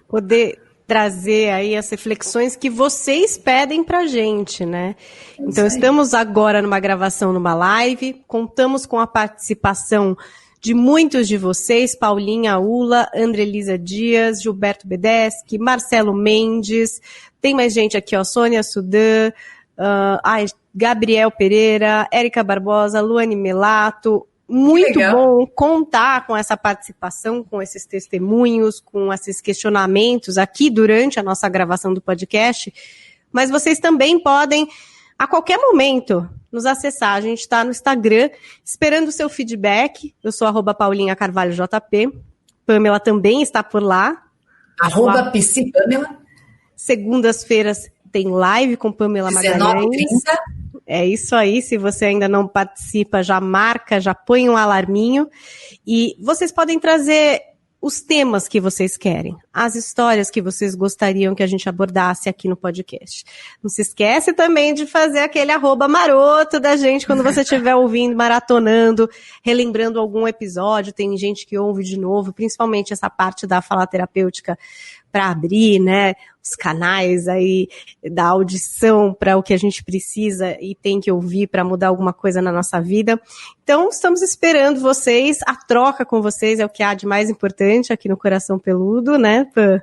poder trazer aí as reflexões que vocês pedem pra gente, né? Então, estamos agora numa gravação, numa live, contamos com a participação de muitos de vocês, Paulinha Ula, Andrelisa Dias, Gilberto Bedeschi, Marcelo Mendes, tem mais gente aqui, ó, Sônia Sudan, Gabriel Pereira, Érica Barbosa, Luane Melato. Muito bom contar com essa participação, com esses testemunhos, com esses questionamentos aqui durante a nossa gravação do podcast, mas vocês também podem, a qualquer momento, nos acessar. A gente está no Instagram, esperando o seu feedback. Eu sou @PaulinhaCarvalhoJP. Pamela também está por lá. @PsiPamela. Segundas-feiras tem live com Pamela Magalhães. 19h30. É isso aí, se você ainda não participa, já marca, já põe um alarminho. E vocês podem trazer os temas que vocês querem, as histórias que vocês gostariam que a gente abordasse aqui no podcast. Não se esquece também de fazer aquele @maroto da gente quando você estiver ouvindo, maratonando, relembrando algum episódio. Tem gente que ouve de novo, principalmente essa parte da fala terapêutica para abrir, né, os canais aí da audição para o que a gente precisa e tem que ouvir para mudar alguma coisa na nossa vida. Então, estamos esperando vocês, a troca com vocês é o que há de mais importante aqui no Coração Peludo, né, Pã?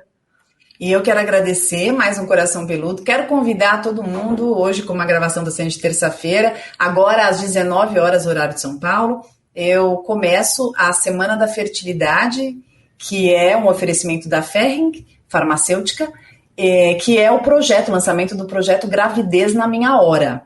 E eu quero agradecer mais um Coração Peludo. Quero convidar todo mundo, hoje com uma gravação da de terça-feira, agora às 19 horas, horário de São Paulo, eu começo a Semana Fertilidade, que é um oferecimento da Ferring Farmacêutica, que é o lançamento do projeto Gravidez na Minha Hora.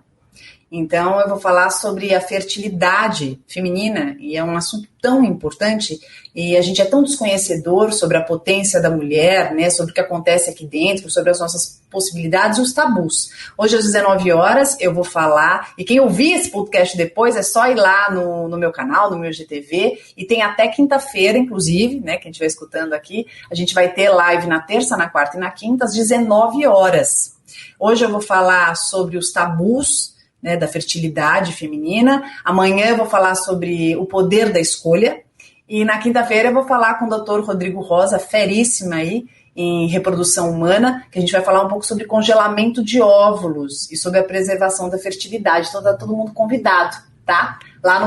Então, eu vou falar sobre a fertilidade feminina, e é um assunto tão importante, e a gente é tão desconhecedor sobre a potência da mulher, né, sobre o que acontece aqui dentro, sobre as nossas possibilidades e os tabus. Hoje, às 19 horas, eu vou falar, e quem ouvir esse podcast depois, é só ir lá no meu canal, no meu IGTV, e tem até quinta-feira, inclusive, né, quem estiver escutando aqui, a gente vai ter live na terça, na quarta e na quinta, às 19 horas. Hoje eu vou falar sobre os tabus, né, da fertilidade feminina. Amanhã eu vou falar sobre o poder da escolha. E na quinta-feira eu vou falar com o Dr. Rodrigo Rosa, feríssima aí em reprodução humana, que a gente vai falar um pouco sobre congelamento de óvulos e sobre a preservação da fertilidade. Então tá todo mundo convidado, tá? Lá no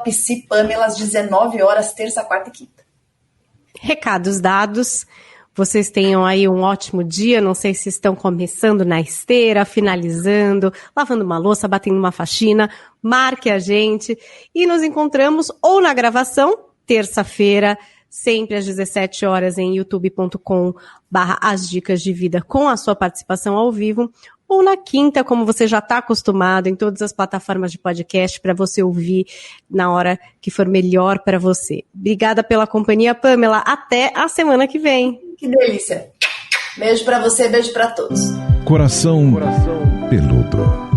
@psipamela às 19 horas, terça, quarta e quinta. Recados dados. Vocês tenham aí um ótimo dia, não sei se estão começando na esteira, finalizando, lavando uma louça, batendo uma faxina, marque a gente e nos encontramos ou na gravação, terça-feira, sempre às 17 horas em youtube.com/As Dicas de Vida com a sua participação ao vivo, ou na quinta, como você já está acostumado, em todas as plataformas de podcast para você ouvir na hora que for melhor para você. Obrigada pela companhia, Pamela. Até a semana que vem. Que delícia. Beijo para você, beijo para todos. Coração peludo.